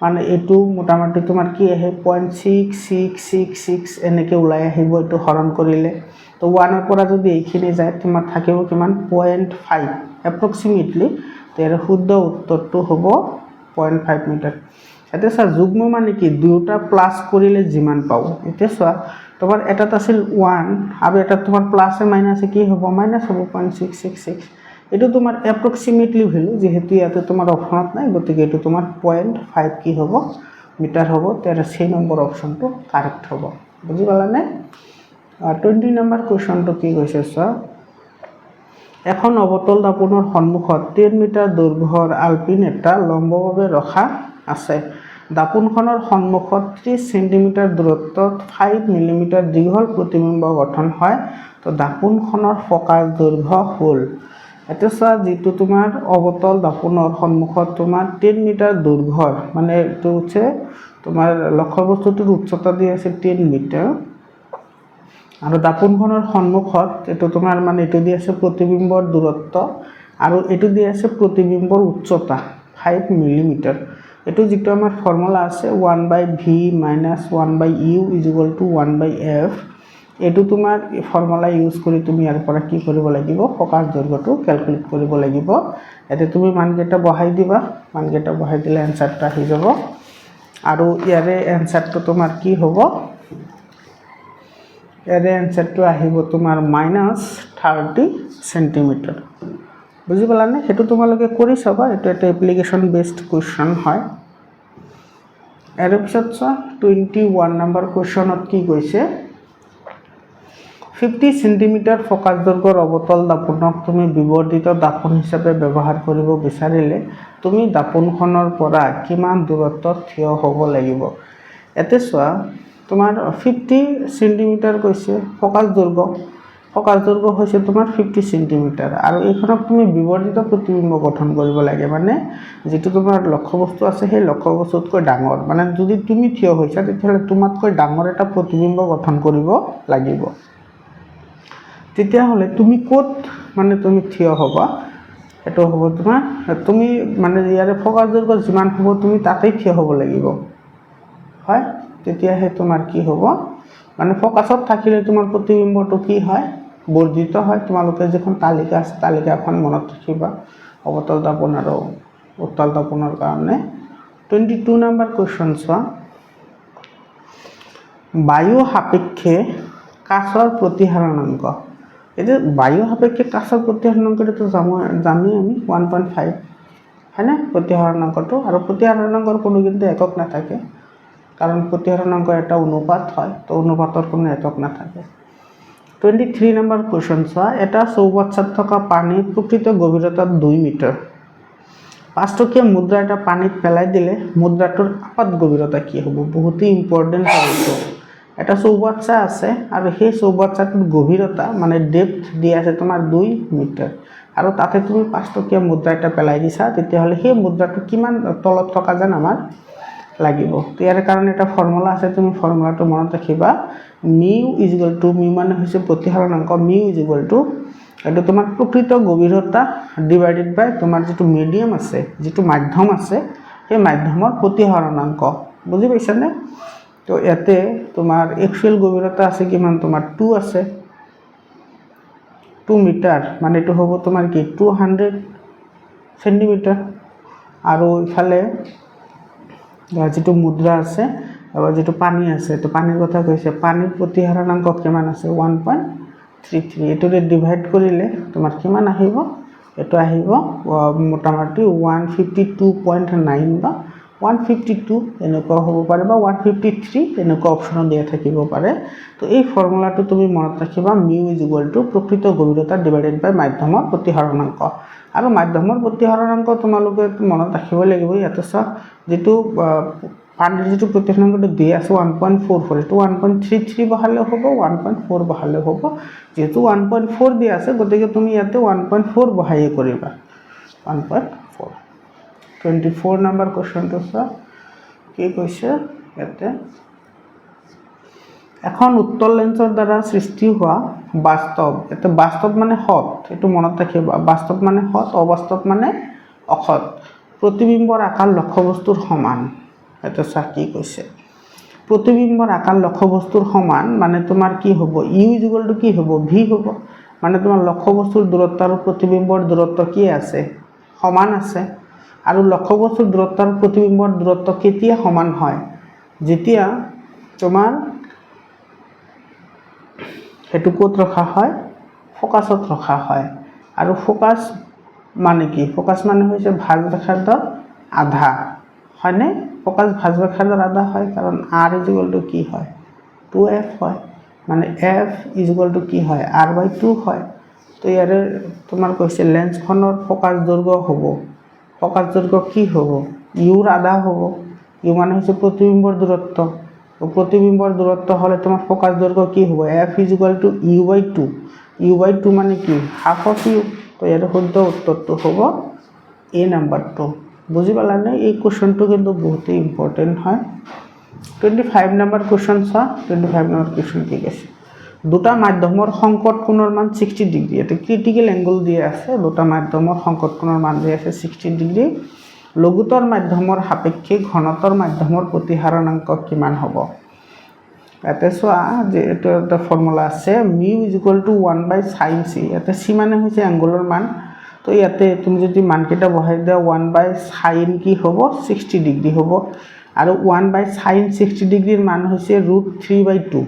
মানে এইটো মোটামুটি তোমাৰ কি আহে? 0.6666 এনেকৈ ওলাই আহিব এইটো হৰণ কৰিলে। তো 1ৰ পৰা যদি এইখিনি যায় তোমাৰ থাকিব কিমান? 0.5 এপ্ৰক্সিমেটলি। তো ইয়াৰ শুদ্ধ উত্তৰটো হ'ব 0.5 মিটাৰ। এতিয়া চোৱা যুগ্ম মানে কি? দুয়োটা প্লাছ কৰিলে যিমান পাওঁ। এতিয়া চোৱা তোমাৰ এটাত আছিল 1 আৰু এটাত তোমাৰ প্লাছে মাইনাছে কি হ'ব? মাইনাছ হ'ব 0.666। এইটো তোমাৰ এপ্ৰক্সিমেটলি ভেলু, যিহেতু ইয়াতে তোমাৰ অপশ্যনত নাই, গতিকে এইটো তোমাৰ 0.5 কি হ'ব? মিটাৰ হ'ব। তেতিয়া C নম্বৰ অপশ্যনটো কাৰেক্ট হ'ব। বুজি পালানে? 20 নম্বৰ কুৱেশ্যনটো কি কৈছে চোৱা। এখন অৱতল দাপোনৰ সন্মুখত 10 মিটাৰ দৈৰ্ঘ্যৰ আলপিন এটা লম্বভাৱে ৰখা আছে। দাপোনখনৰ সন্মুখত 30 চেণ্টিমিটাৰ দূৰত্বত 5 মিলিমিটাৰ দীঘল প্ৰতিবিম্ব গঠন হয়। তো দাপোনখনৰ ফকাছ দৈৰ্ঘ্য হ'ল। এতিয়া চোৱা যিটো তোমাৰ অৱতল দাপোনৰ সন্মুখত তোমাৰ 10 মিটাৰ দৈৰ্ঘ্যৰ, মানে এইটো হৈছে তোমাৰ লক্ষ্যবস্তুটোৰ উচ্চতা দি আছে 10 মিটাৰ, আৰু দাপোনখনৰ সন্মুখত এইটো তোমাৰ মানে এইটো দি আছে প্ৰতিবিম্বৰ দূৰত্ব, আৰু এইটো দি আছে প্ৰতিবিম্বৰ উচ্চতা 5 মিলিমিটাৰ। এইটো যিটো আমাৰ ফৰ্মুলা আছে 1/v - 1/u = 1/f, এইটো তোমাৰ ফৰ্মুলা ইউজ কৰি তুমি ইয়াৰ পৰা কি কৰিব লাগিব? ফকাছ দৈৰ্ঘ্যটো কেলকুলেট কৰিব লাগিব। ইয়াতে তুমি মানকেইটা বহাই দিবা, মানকেইটা বহাই দিলে এনচাৰটো আহি যাব। আৰু ইয়াৰে এনচাৰটো তোমাৰ কি হ'ব? ইয়াৰে এনচাৰটো আহিব তোমাৰ -30 চেণ্টিমিটাৰ। বুজি পালানে? সেইটো তোমালোকে কৰি চাবা, এইটো এটা এপ্লিকেশ্যন বেছড কুৱেশ্যন হয়। ইয়াৰ পিছত চোৱা 21 নম্বৰ কুৱেশ্যনত কি কৈছে। 50 চেণ্টিমিটাৰ ফকাছ দৈৰ্ঘ্যৰ অৱতল দাপোনক তুমি বিবৰ্ধিত দাপোন হিচাপে ব্যৱহাৰ কৰিব বিচাৰিলে তুমি দাপোনখনৰ পৰা কিমান দূৰত্বত থিয় হ'ব লাগিব? ইয়াতে চোৱা তোমাৰ 50 চেণ্টিমিটাৰ কৈছে ফকাছ দৈৰ্ঘ্য হৈছে তোমাৰ 50 চেণ্টিমিটাৰ, আৰু এইখনক তুমি বিবৰ্ধিত প্ৰতিবিম্ব গঠন কৰিব লাগে, মানে যিটো তোমাৰ লক্ষ্যবস্তু আছে সেই লক্ষ্যবস্তুতকৈ ডাঙৰ, মানে যদি তুমি থিয় হৈছা তেতিয়াহ'লে তোমাতকৈ ডাঙৰ এটা প্ৰতিবিম্ব গঠন কৰিব লাগিব। তেতিয়াহ'লে তুমি ক'ত মানে তুমি থিয় হ'বা? সেইটো হ'ব তোমাৰ, তুমি মানে ইয়াৰে ফকাছ দৈৰ্ঘ্য যিমান হ'ব তুমি তাতেই থিয় হ'ব লাগিব, হয়? তেতিয়াহে তোমাৰ কি হ'ব? মানে ফকাছত থাকিলে তোমাৰ প্ৰতিবিম্বটো কি হয়? বৰ্ধিত হয়। তোমালোকে যিখন তালিকা আছে তালিকাখন মনত ৰাখিবা অৱতল দাপোন আৰু উত্তল দাপোনৰ কাৰণে। 22 নম্বৰ কুৱেশ্যন চোৱা। বায়ু সাপেক্ষে কাচৰ প্ৰতিহাৰণাংক। এতিয়া বায়ু সাপেক্ষে কাচৰ প্ৰতিহাৰণাংকটো জানোৱেই আমি 1.5, হয়নে? প্ৰতিহাৰণাংকটো, আৰু প্ৰতিহাৰণাংকৰ কোনো কিন্তু একক নাথাকে, কাৰণ প্ৰতিহাৰণাংক এটা অনুপাত হয়, তো অনুপাতৰ কোনো একক নাথাকে। 23 নম্বৰ কুৱেশ্যন চোৱা। এটা চৌবাচ্চাত থকা পানীৰ প্ৰকৃত গভীৰতা 2 মিটাৰ। 5 টকীয়া মুদ্ৰা এটা পানীত পেলাই দিলে মুদ্ৰাটোৰ আপাত গভীৰতা কি হ'ব? বহুতেই ইম্পৰ্টেণ্ট হয় এইটো। এটা চৌবাচ্চা আছে আৰু সেই চৌবাচ্চাটোৰ গভীৰতা মানে ডেপথ দিয়া আছে তোমাৰ 2 মিটাৰ, আৰু তাতে তুমি 5 টকীয়া মুদ্ৰা এটা পেলাই দিছা, তেতিয়াহ'লে সেই মুদ্ৰাটো কিমান তলত থকা যেন আমাৰ লাগিব? তো ইয়াৰ কাৰণে এটা ফৰ্মুলা আছে, তুমি ফৰ্মুলাটো মনত ৰাখিবা। মিউ মানে হৈছে প্ৰতিহাৰণাংক, মিউ এইটো তোমাৰ প্ৰকৃত গভীৰতা ডিভাইডেড বাই তোমাৰ যিটো মিডিয়াম আছে, যিটো মাধ্যম আছে, সেই মাধ্যমৰ প্ৰতিহাৰণাংক। বুজি পাইছানে? তো ইয়াতে তোমাৰ একচুৱেল গভীৰতা আছে কিমান? তোমাৰ 2 আছে, 2 মিটাৰ মানে এইটো হ'ব তোমাৰ কি 200 সেন্টিমিটাৰ আৰু ইফালে যেটো মুদ্ৰা আছে আৰু যেটো পানী আছে তো পানীৰ কথা কৈছে পানীৰ প্ৰতিহাৰাংক কিমান আছে 1.33 এটোৰে ডিভাইড কৰিলে তোমাৰ কিমান আহিব এটো আহিব মোটামুটি 152.9 বা 152 এনেকুৱা হ'ব পাৰে বা 153 এনেকুৱা অপচন দিয়া থাকিব পাৰে তো এই ফৰ্মুলাটো তুমি মনত ৰাখিবা মিউ প্ৰকৃত গভীৰতা ডিভাইডেড বাই মাধ্যমৰ প্ৰতিহাৰাংক আৰু মাধ্যমৰ প্ৰতিহাৰাংক তোমালোকে মনত ৰাখিব লাগিব ইয়াতে সব যেটো পানীৰ যেটো প্ৰতিহাৰাংকটো দিয়া আছে 1.44 এটো 1.33 বহালে হ'ব 1.4 বহালে হ'ব যেটো 1.4 দিয়া আছে গতিকে তুমি ইয়াতে 1.4 বহাই কৰিবা 1.4 24 number question to sir কি কৈছে ইয়াতে এখন উত্তল লেন্সৰ দ্বাৰা সৃষ্টি হোৱা বাস্তৱ এতে বাস্তৱ মানে সৎ এটো মনত ৰাখিবা বাস্তৱ মানে সৎ অবাস্তৱ মানে অসৎ প্ৰতিবিম্বৰ আকাৰ লক্ষ্যবস্তুৰ সমান এটা কি কৈছে প্ৰতিবিম্বৰ আকাৰ লক্ষ্যবস্তুৰ সমান মানে তোমাৰ কি হ'ব u কি হ'ব v হ'ব মানে তোমাৰ লক্ষ্যবস্তুৰ দূৰত্ব আৰু প্ৰতিবিম্বৰ দূৰত্ব কি আছে সমান আছে আৰু লক্ষ্যবস্তুৰ দূৰত্ব আৰু প্ৰতিবিম্বৰ দূৰত্ব কেতিয়া সমান হয় যেতিয়া তোমাৰ হেতু ক'ত ৰখা হয় ফোকাসত ৰখা হয় আৰু ফোকাস মানে কি ফোকাস মানে হৈছে ভাঁজ ব্যাসাৰ্ধৰ আধা হয়নে ফোকাস ভাঁজ ব্যাসাৰ্ধৰ আধা হয় কাৰণ r কি হয় 2f হয় মানে f কি হয় r/2 হয় তো ইয়াৰে তোমাৰ কৈছে লেন্সখনৰ ফোকাস দৈৰ্ঘ্য হ'ব ফোকাস দৈৰ্ঘ্য কি হ'ব u ৰ আধা হ'ব u মানে হৈছে প্ৰতিবিম্বৰ দূৰত্ব প্ৰতিবিম্বৰ দূৰত্ব হলে তোমাৰ ফোকাস দৈৰ্ঘ্য কি হ'ব f u/2 u/2 মানে কি half of u তো ইয়াৰ শুদ্ধ উত্তৰটো হ'ব a নাম্বাৰটো বুজি পালানে এই কোশ্চনটো কিন্তু বহুত ইম্পৰ্টেন্ট হয় 25 নম্বৰ কোশ্চন সা 25 নম্বৰ কোশ্চন কি আছে দুটা মাধ্যমৰ সংকট কোণৰ মান 60 ডিগ্ৰী এটা ক্ৰিটিক্যাল এংগল দিয়া আছে দুটা মাধ্যমৰ সংকট কোণৰ মান দিয়া আছে 60 ডিগ্ৰী লঘুতৰ মাধ্যমৰ সাপেক্ষে ঘনতৰ মাধ্যমৰ প্ৰতিহাৰাংক কিমান হ'ব এতে সোয়া যে এটা ফৰ্মুলা আছে mu = 1/sin c এতে c মানে হৈছে এংগলৰ মান তো ইয়াতে তুমি যদি মানকেইটা বহাই দিয়া 1/sin কি হ'ব 60 ডিগ্ৰী হ'ব আৰু 1/sin 60 ডিগ্ৰীৰ মান হৈছে √3/2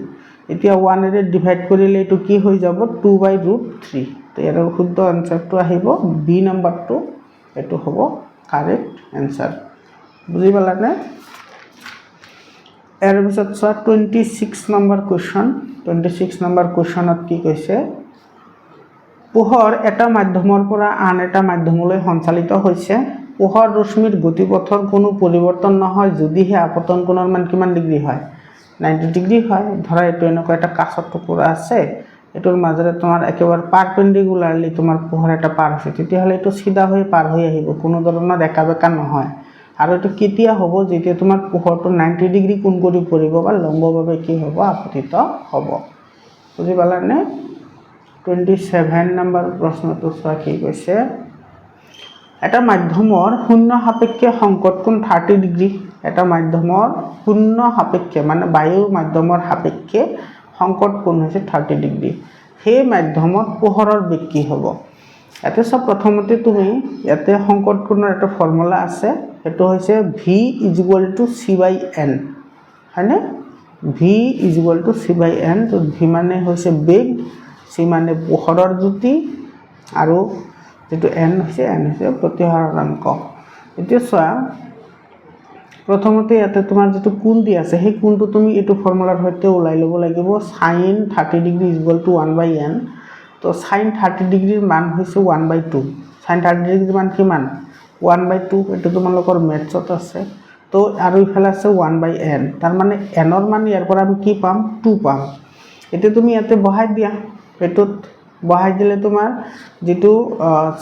এতিয়া 1 এৰে ডিভাইড কৰিলে এটো কি হৈ যাব 2/√3 তো ইয়াৰ শুদ্ধ আনসাৰটো আহিব বি নাম্বাৰটো এটো হ'ব কাৰেক্ট आंसर বুজি পালানে এৰ পিছত 26 নম্বৰ কোশ্চন 26 নম্বৰ কোশ্চনত কি কৈছে পোহৰ এটা মাধ্যমৰ পৰা আন এটা মাধ্যমলৈ সঞ্চালিত হৈছে পোহৰ ৰশ্মিৰ গতিপথৰ কোনো পৰিৱৰ্তন নহয় যদিহে আপতন কোণৰ মান কিমান ডিগ্ৰী হয় 90 ডিগ্ৰী হয় ধৰা এটো এনেকুৱা এটা কাঁচৰ টুকুৰা আছে এটোৰ মাজৰে তোমাৰ একেবাৰে পাৰপেন্ডিকুলাৰলি তোমাৰ পোহৰ এটা পাৰ হৈছে তেতিয়াহলে এটো সিধা হৈ পাৰ হৈ আহিব কোনো ধৰণৰ একাবেকা নহয় আৰু এটো কেতিয়া হ'ব যেতিয়া তোমাৰ পোহৰটো 90 ডিগ্ৰী কোণ কৰি পৰিব বা লম্বভাৱে কি হ'ব আপতিত হ'ব বুজি পালানে 27 নম্বৰ প্ৰশ্নটো চোৱা কি কৈছে এটা মাধ্যমৰ শূন্য সাপেক্ষে সংকট কোণ 30 ডিগ্ৰী এটা মাধ্যমৰ শূন্য সাপেক্ষে মানে বায়ুৰ মাধ্যমৰ সাপেক্ষে সংকট কোণ হৈছে 30 ডিগ্ৰী সেই মাধ্যমত পোহৰৰ বেগ কি হ'ব এতে সব প্ৰথমতে তুমি ইয়াতে সংকট কোণৰ এটা ফৰ্মুলা আছে এটো হৈছে v = c/n হয়নে v = c/n তো v মানে হৈছে বেগ c মানে পোহৰৰ দ্ৰুতি আৰু যেটো n হৈছে প্ৰতিহাৰাংক এতিয়া চোৱা প্ৰথমতে ইয়াতে তোমাৰ যেটো কোণ দি আছে সেই কোণটো তুমি এটো ফৰ্মুলাৰ সৈতে উলাই লব লাগিব sin 30 ডিগ্ৰী = 1/n তো sin 30 ডিগ্ৰীৰ মান হৈছে 1/2 sin 30 ডিগ্ৰীৰ মান কিমান 1/2 এটো তোমালোকৰ মেথছত আছে তো আৰু ইফালে আছে 1/n তাৰ মানে n ৰ মান ইয়াৰ পৰা আমি কি পাম 2 পাম এতে তুমি ইয়াতে বহাই দিয়া এটোত বহাই দিলে তোমাৰ যেটো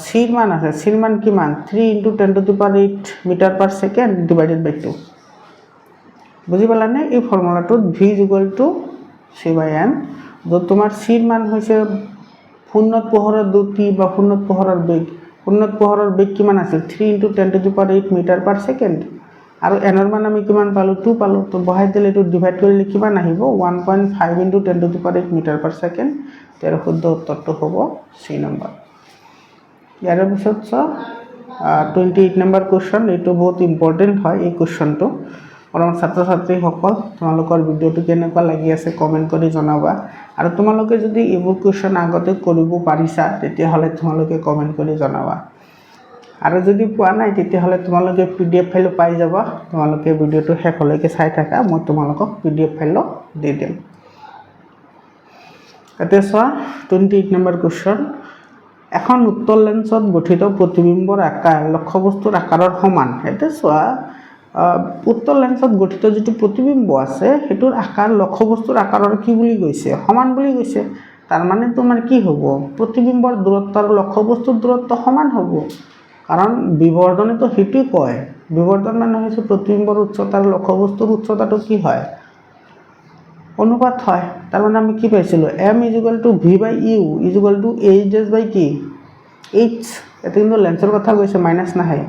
c ৰ মান আছে c ৰ মান কিমান 3 × 10⁸ মিটাৰ পাৰ সেকেন্ড ডিভাইডেড বাই 2 বুজি পালানে এই ফৰ্মুলাটোত v = c/n যত তোমাৰ c ৰ মান হৈছে শূন্যত পোহৰৰ দ্ৰুতি বা শূন্যত পোহৰৰ বেগ কিমান আছিল 3 × 10⁸ মিটাৰ পাৰ সেকেন্ড আৰু এনৰ মান আমি কিমান পালোঁ 2 পালোঁ তো বহাই দিলে এইটো ডিভাইড কৰিলে কিমান আহিব 1.5 × 10⁻⁸ মিটাৰ/ছেকেণ্ড ইয়াৰ শুদ্ধ উত্তৰটো হ'ব চি নম্বৰ ইয়াৰ পিছত 28 নম্বৰ কোৱেশ্চন এইটো বহুত ইম্পৰ্টেণ্ট হয় এই কোৱেশ্চনটো আমাৰ ছাত্ৰ ছাত্ৰীসকল তোমালোকৰ ভিডিঅ'টো কেনেকুৱা লাগি আছে কমেণ্ট কৰি জনাবা আৰু তোমালোকে যদি এইবোৰ কোৱেশ্চন আগতে কৰিব পাৰিছা তেতিয়াহ'লে তোমালোকে কমেণ্ট কৰি জনাবা আৰু যদি পোৱা নাই তেতিয়াহ'লে তোমালোকে PDF ফাইল পাই যাবা তোমালোকে ভিডিঅ'টো শেষলৈকে চাই থাকা মই তোমালোকক PDF ফাইল দি দিম এতিয়া চোৱা 28 নম্বৰ কোৱেশ্চন এখন উত্তল লেন্সত গঠিত প্ৰতিবিম্বৰ আকাৰ লক্ষ্যবস্তুৰ আকাৰৰ সমান এতিয়া চোৱা উত্তল লেন্সত গঠিত যেটো প্ৰতিবিম্ব আছে হেতুৰ আকাৰ লক্ষ্যবস্তুৰ আকাৰৰ কি বুলি কৈছে সমান বুলি কৈছে তাৰ মানে তোমাৰ কি হ'ব প্ৰতিবিম্বৰ দূৰত্ব আৰু লক্ষ্যবস্তুৰ দূৰত্ব সমান হ'ব কাৰণ বিবৰ্ধনে তো হেতুই কয় বিবৰ্ধন মানে হৈছে প্ৰতিবিম্বৰ উচ্চতা আৰু লক্ষ্যবস্তুৰ উচ্চতাটো কি হয় অনুপাত হয় তাৰ মানে আমি কি পাইছিলো m = v/u = h কি h এটা কিন্তু লেন্সৰ কথা কৈছে মাইনাস নাহে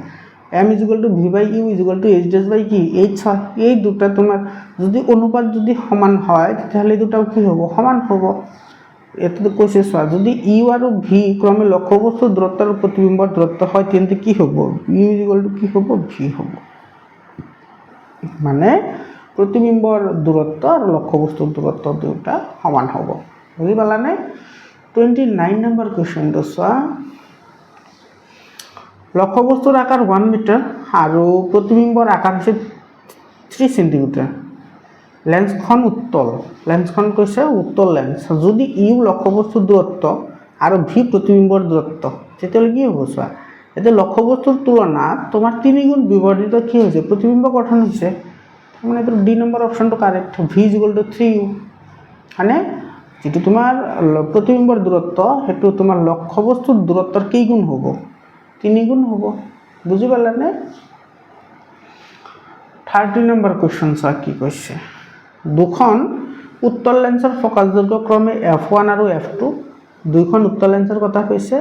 m = v/u = h কি h হয় এই দুটা তোমাৰ যদি অনুপাত যদি সমান হয় তাহলে দুটাও কি হ'ব সমান হ'ব এটো কৈছে চোৱা যদি u আৰু v ক্ৰমে লক্ষ্যবস্তুৰ দূৰত্ব আৰু প্ৰতিবিম্বৰ দূৰত্ব হয় তেন্তে কি হ'ব u = কি হ'ব v হ'ব মানে প্ৰতিবিম্বৰ দূৰত্ব আৰু লক্ষ্যবস্তুৰ দূৰত্ব দুটা সমান হ'ব বুজি পালানে 29 নম্বৰ কোৱেশ্চনটো চোৱা লক্ষ্যবস্তুৰ আকাৰ 1 মিটাৰ আৰু প্ৰতিবিম্বৰ আকাৰ হৈছে 3 সেন্টিমিটাৰ লেন্সখন উত্তল লেন্সখন কৈছে উত্তল লেন্স যদি ইউ লক্ষ্যবস্তুৰ দূৰত্ব আৰু ভি প্ৰতিবিম্বৰ দূৰত্ব তেতিয়ালে কি হ'ব চোৱা এতে লক্ষ্যবস্তুৰ তুলনাত তোমাৰ 3 গুণ বিবৰ্ধিত কি হৈছে প্ৰতিবিম্ব গঠন হৈছে মানে এটো ডি নম্বৰ অপচনটো কাৰেক্ট v = 3u মানে যেটো তোমাৰ প্ৰতিবিম্বৰ দূৰত্ব হেতু তোমাৰ লক্ষ্যবস্তুৰ দূৰত্বৰ কি গুণ হ'ব 3 গুণ হ'ব বুজি পালানে 30 নম্বৰ কোৱেশ্চন চোৱা কি কৈছে দুখন উত্তল লেন্সৰ ফোকাস দৈৰ্ঘ্য ক্ৰমে f1 আৰু f2 দুইখন উত্তল লেন্সৰ কথা কৈছে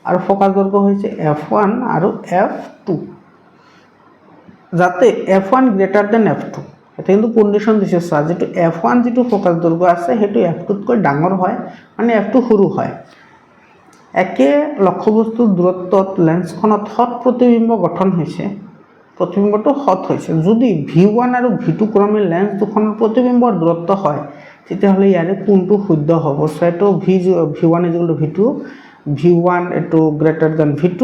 আৰু ফোকাস দৈৰ্ঘ্য হৈছে f1 আৰু f2 যাতে f1 > f2 এটা কিন্তু কন্ডিশন দিছে চোৱা যেটো f1 যেটো ফোকাস দৈৰ্ঘ্য আছে হেতু f2 তকৈ ডাঙৰ হয় মানে f2 সৰু হয় একে লক্ষ্যবস্তুৰ দূৰত্বত লেন্সখনত হট প্ৰতিবিম্ব গঠন হৈছে প্ৰতিবিম্বটো হট হৈছে যদি v1 আৰু v2 ক্ৰমে লেন্স দুখনৰ প্ৰতিবিম্বৰ দূৰত্ব হয় তেতিয়াহলে ইয়াৰে কোনটো শুদ্ধ হ'ব সেটো v1 = v2 v1 এটো greater than v2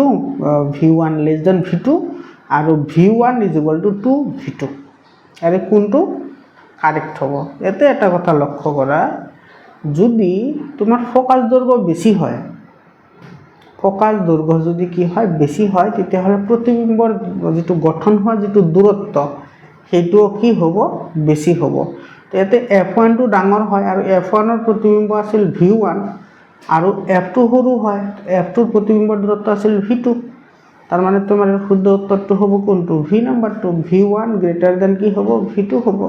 v1 less than v2 আৰু v1 = 2v2 আৰে কোনটো কাৰেক্ট হ'ব এতে এটা কথা লক্ষ্য কৰা যদি তোমাৰ ফোকাস দৈৰ্ঘ্য বেছি হয় ফোকাস দৈৰ্ঘ্য যদি কি হয় বেছি হয় তেতিয়াহলে প্ৰতিবিম্বৰ যেটো গঠন হয় যেটো দূৰত্ব হেতু কি হ'ব বেছি হ'ব এতে f1 টো ডাঙৰ হয় আৰু f1 ৰ প্ৰতিবিম্ব আছিল v1 আৰু f2 সৰু হয় f2 ৰ প্ৰতিবিম্বৰ দূৰত্ব আছিল v2 তার মানে তোমার শুদ্ধ উত্তরটো হ'ব কোনটো v নাম্বারটো v1 গ্রেটার দ্যান কি হ'ব v2 হ'ব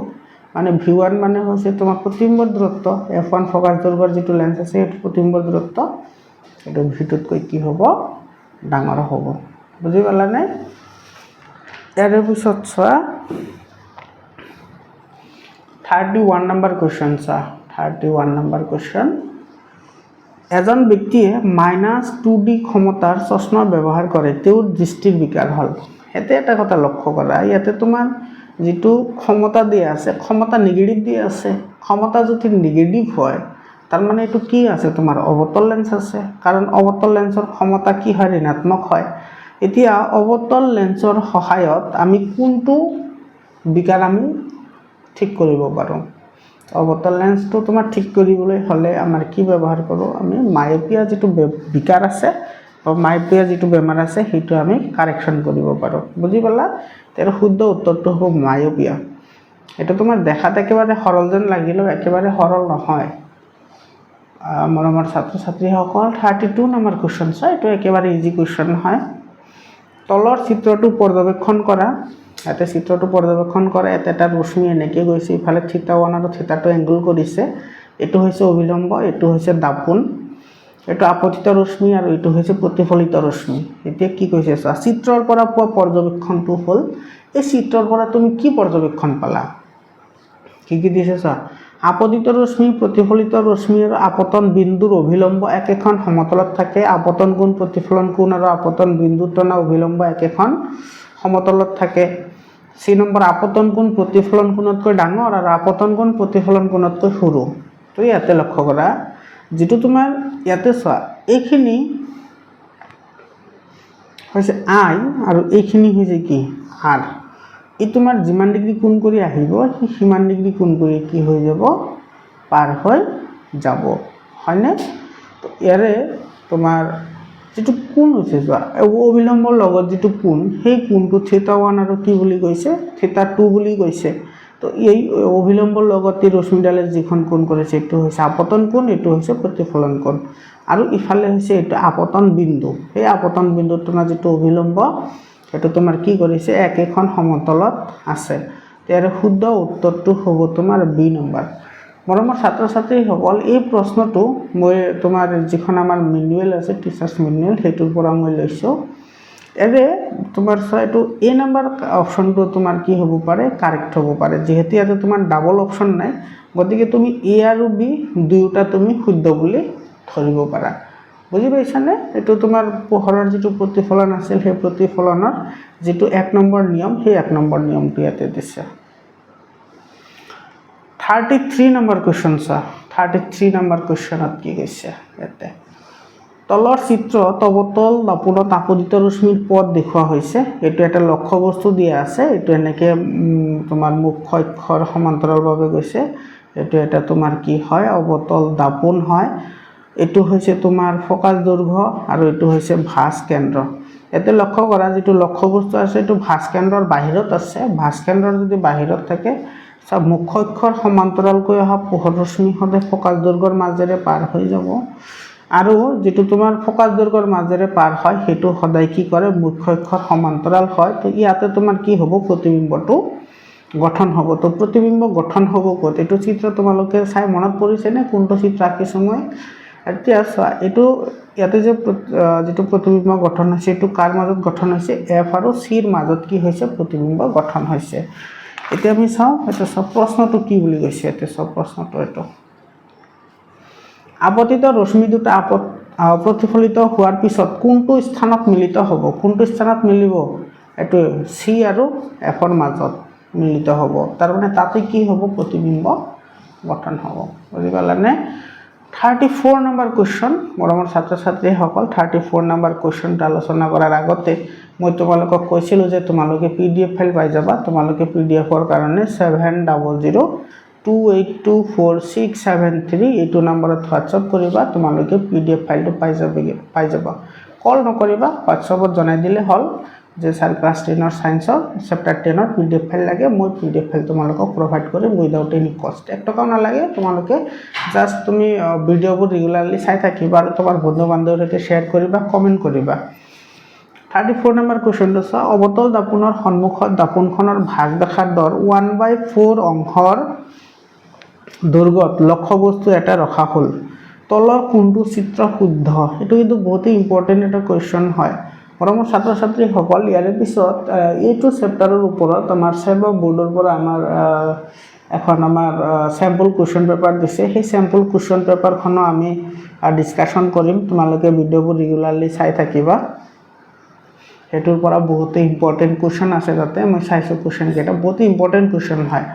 মানে v1 মানে হচ্ছে তোমার প্ৰতিবিম্বৰ দূৰত্ব f1 ফোকাস দৈৰ্ঘ্যৰ যেটো লেন্স আছে এটো প্ৰতিবিম্বৰ দূৰত্ব এটো v2 তকৈ কি হ'ব ডাঙৰ হ'ব বুজি পালানে ইয়াৰ পিছত চোৱা 31 নম্বৰ কোৱেশ্চন চা 31 নম্বৰ কোৱেশ্চন এজন ব্যক্তিয়ে -2D ক্ষমতাৰ চশমা ব্যৱহাৰ কৰে তেওঁৰ দৃষ্টিৰ বিকাৰ হল এতে এটা কথা লক্ষ্য কৰা ইয়াতে তোমাৰ যেটো ক্ষমতা দিয়া আছে ক্ষমতা নেগেটিভ দিয়া আছে ক্ষমতা যদি নেগেটিভ হয় তাৰ মানে এটো কি আছে তোমাৰ অবতল লেন্স আছে কাৰণ অবতল লেন্সৰ ক্ষমতা কি হয় ঋণাত্মক হয় এতিয়া অবতল লেন্সৰ সহায়ত আমি কোনটো বিকাৰ আমি ঠিক কৰিব পাৰো অবতল লেন্সটো তোমাৰ ঠিক কৰিবলৈ হলে আমাৰ কি ব্যৱহাৰ কৰো আমি মায়োপিয়া যেটো বিকাৰ আছে বা মায়োপিয়া যেটো বেমাৰ আছে হেতু আমি কাৰেকশন কৰিব পাৰো বুজি পালা তেৰ শুদ্ধ উত্তৰটো হ'ব মায়োপিয়া এটা তোমাৰ দেখাত একেবাৰে সৰল যেন লাগিলেও একেবাৰে সৰল নহয় মৰমৰ ছাত্ৰ ছাত্ৰীসকল 32 নম্বৰ কোৱেশ্চন চাই এটো একেবাৰে ইজি কোৱেশ্চন হয় তলৰ চিত্ৰটো পৰ্যবেক্ষণ কৰা এতে চিত্ৰটো পৰ্যবেক্ষণ কৰা এটা ৰশ্মি এনেকে গৈছে ইফালে θ1 আৰু θ2 এংগল কৰিছে এটো হৈছে অবিলম্ব এটো হৈছে দাপোন এটো আপতিত ৰশ্মি আৰু এটো হৈছে প্ৰতিফলিত ৰশ্মি এতিয়া কি কৈছে চিত্ৰৰ পৰা পোৱা পৰ্যবেক্ষণটো হল এই চিত্ৰৰ পৰা তুমি কি পৰ্যবেক্ষণ পালা কি দিছে চোৱা আপতিত ৰশ্মি প্ৰতিফলিত ৰশ্মি আৰু আপতন বিন্দুৰ অভিলম্ব একেখন সমতলত থাকে আপতন কোণ প্ৰতিফলন কোণ আৰু আপতন বিন্দুৰ তনা অভিলম্ব একেখন সমতলত থাকে সি নম্বৰ আপতন কোণ প্ৰতিফলন কোণতকৈ ডাঙৰ আৰু আপতন কোণ প্ৰতিফলন কোণতকৈ সৰু তো ইয়াতে লক্ষ্য কৰা যেটো তোমাৰ ইয়াতে চোৱা এইখিনি হৈছে আই আৰু এইখিনি হৈছে কি আৰ এই তোমাৰ যিমান ডিগ্ৰী কোণ কৰি আহিব সিমান ডিগ্ৰী কোণ কৰি কি হৈ যাব পাৰ হৈ যাব হয়নে তো ইয়াৰে তোমাৰ যেটো কোণ হৈছে যোৱা অভিলম্বৰ লগত যেটো কোণ সেই কোণটো θ1 আৰু কি বুলি কৈছে θ2 বুলি কৈছে তো এই অভিলম্বৰ লগত এই ৰশ্মিডালে যিখন কোণ কৰিছে এটো হৈছে আপতন কোণ এটো হৈছে প্ৰতিফলন কোণ আৰু ইফালে হৈছে এটো আপতন বিন্দু এই আপতন বিন্দুৰ তোমাৰ যেটো অভিলম্ব এটো তোমাৰ কি কৰিছে একেখন সমতলত আছে ইয়াৰ শুদ্ধ উত্তৰটো হ'ব তোমাৰ বি নম্বৰ মৰমৰ ছাত্ৰ ছাত্ৰীসকল এই প্ৰশ্নটো মই তোমাৰ যিখন আমাৰ মেনুৱেল আছে টিচাৰ্ছ মেনুৱেল হেতুৰ পৰা মই লৈছো এবে তোমাৰ এইটো এ নম্বৰ অপচনটো তোমাৰ কি হ'ব পাৰে কাৰেক্ট হ'ব পাৰে যেহেতু ইয়াতে তোমাৰ ডাবল অপচন নাই গতিকে তুমি এ আৰু বি দুয়োটা তুমি শুদ্ধ বুলি ধৰিব পাৰা বুজি পাইছানে এটো তোমাৰ পোহৰৰ যেটো প্ৰতিফলন আছিল সেই প্ৰতিফলনৰ যেটো 1 নম্বৰ নিয়ম সেই 1 নম্বৰ নিয়মটো ইয়াতে দিছে 33 নম্বৰ কোৱেশ্চন সা 33 নম্বৰ কোৱেশ্চনত কি কৈছে ইয়াতে তলৰ চিত্ৰত অবতল দাপোনত আপতিত ৰশ্মিৰ পথ দেখুৱা হৈছে এটো এটা লক্ষ্য বস্তু দিয়া আছে এটো এনেকে তোমাৰ মুখ্য অক্ষৰ সমান্তৰালভাৱে গৈছে এটো এটা তোমাৰ কি হয় অবতল দাপোন হয় এটো হৈছে তোমাৰ ফোকাস দৈৰ্ঘ্য আৰু এটো হৈছে ভাঁজ কেন্দ্ৰ এতে লক্ষ্য কৰা যেটো লক্ষ্য বস্তু আছে এটো ভাঁজ কেন্দ্ৰৰ বাহিৰত আছে ভাঁজ কেন্দ্ৰৰ যদি বাহিৰত থাকে সব মুখ্য অক্ষৰ সমান্তৰালকৈ অহা পোহৰ ৰশ্মি হতে ফোকাস দৈৰ্ঘ্যৰ মাজেৰে পাৰ হৈ যাব আৰু যেটো তোমাৰ ফোকাস দৈৰ্ঘ্যৰ মাজেৰে পাৰ হয় হেতু সদায় কি কৰে মুখ্য অক্ষৰ সমান্তৰাল হয় তো ইয়াতে তোমাৰ কি হ'ব প্ৰতিবিম্বটো গঠন হ'ব তো প্ৰতিবিম্ব গঠন হ'ব কত এটো চিত্ৰ তোমালোকে চাই মনত পৰিছে নে কোনটো চিত্ৰ আঁকিছো মই এতিয়া চোৱা এটো ইয়াতে যে যেটো প্ৰতিবিম্ব গঠন হৈছে এটো কাৰ মাজত গঠন হৈছে এফ আৰু সিৰ মাজত কি হৈছে প্ৰতিবিম্ব গঠন হৈছে এতিয়া আমি চাও এটা সব প্ৰশ্নটো কি বুলি কৈছে এতে সব প্ৰশ্নটো এটো আপতিত ৰশ্মি দুটা প্ৰতিফলিত হোৱাৰ পিছত কোনটো স্থানত মিলিত হ'ব কোনটো স্থানত মিলিব এটো সি আৰু এফৰ মাজত মিলিত হ'ব তাৰ মানে তাতে কি হ'ব প্ৰতিবিম্ব গঠন হ'ব বুজি পালানে 34 নম্বৰ কোৱেশ্চন মৰমৰ ছাত্ৰ ছাত্ৰী সকল 34 নম্বৰ কোৱেশ্চনটো আলোচনা কৰাৰ আগতে মই তোমালোকক কৈছিলো যে তোমালোকে পিডিএফ ফাইল পাই যাবা তোমালোকে পিডিএফৰ কাৰণে 7002824673 এইটো নম্বৰত WhatsApp কৰিবা তোমালোকে পিডিএফ ফাইলটো পাই যাবা কল নকৰিবা WhatsAppত জনাই দিলে হল যে স্যাৰ ক্লাস 10 অৰ সায়েন্সৰ চেপ্টাৰ 10 অৰ পিডিএফ ফাইল লাগে মই পিডিএফ ফাইল তোমালোকক প্ৰভাইড কৰিম উইদাউট এনি কষ্ট 1 টকাও নালাগে তোমালোকে জাস্ট তুমি ভিডিঅবোৰ ৰেগুলাৰলি চাই থাকিবা আৰু তোমাৰ বন্ধু বান্ধৱৰ সৈতে শেয়াৰ কৰিবা কমেন্ট কৰিবা 34 নম্বৰ কোৱেশ্চনটো চা অবতল দাপোনৰ সন্মুখত দাপোনখনৰ ভাঁজ ব্যাসাৰ্ধৰ 1/4 অংশৰ দৈৰ্ঘ্যত লক্ষ্য বস্তু এটা ৰখা হ'ল তলৰ কোনটো চিত্ৰ শুদ্ধ এটো কিন্তু বহুত ইম্পৰ্টেন্ট এটা কোৱেশ্চন হয় মৰমৰ ছাত্ৰ ছাত্ৰী সকল ইয়াৰ পিছত এইটো চেপ্টাৰৰ ওপৰত আমাৰ সেবা বোৰ্ডৰ পৰা আমাৰ এখন আমাৰ স্যাম্পল কোৱেশ্চন পেপাৰ দিছে সেই স্যাম্পল কোৱেশ্চন পেপাৰখন আমি ডিসকাশন কৰিম তোমালোকে ভিডিঅবোৰ ৰেগুলাৰলি চাই থাকিবা হেতুৰ পৰা বহুত ইম্পৰ্টেন্ট কোৱেশ্চন আছে তাতে মই চাইছো কোৱেশ্চন কেটা বহুত ইম্পৰ্টেন্ট কোৱেশ্চন হয়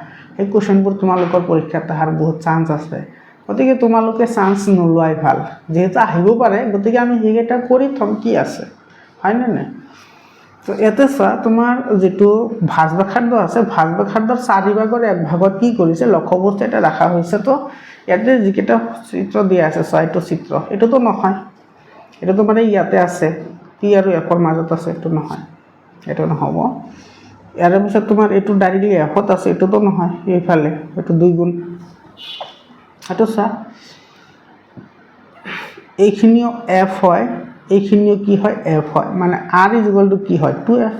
এই কোৱেশ্চনবোৰ তোমালোকৰ পৰীক্ষাত আহাৰ বহুত চান্স আছে গতিকে তোমালোকে চান্স নলুৱাই ভাল যেহেতু আহিব পাৰে গতিকে আমি হেগেটা কৰি থম কি আছে হয় না তো এতে চা তোমাৰ যেটো ভাঁজ ব্যাসাৰ্ধ আছে ভাঁজ ব্যাসাৰ্ধৰ 4 ভাগৰ এক ভাগত কি কৰিছে লক্ষ্যবস্তু এটা ৰাখা হৈছে তো ইয়াতে যিকেটা চিত্ৰ দিয়া আছে ছয়টো চিত্ৰ এটো তো নহয় এটো তো মানে ইয়াতে আছে পি আৰু এফৰ মাজত আছে এটো নহয় এটো নহব ইয়াৰ পিছত তোমাৰ এটো ডাইৰেক্টলি এফত আছে এটো তো নহয় এইফালে এটো 2 গুণ এটো চা এইখিনিও এফ হয় এইখিনিও কি হয় এফ হয় মানে r কি হয় 2f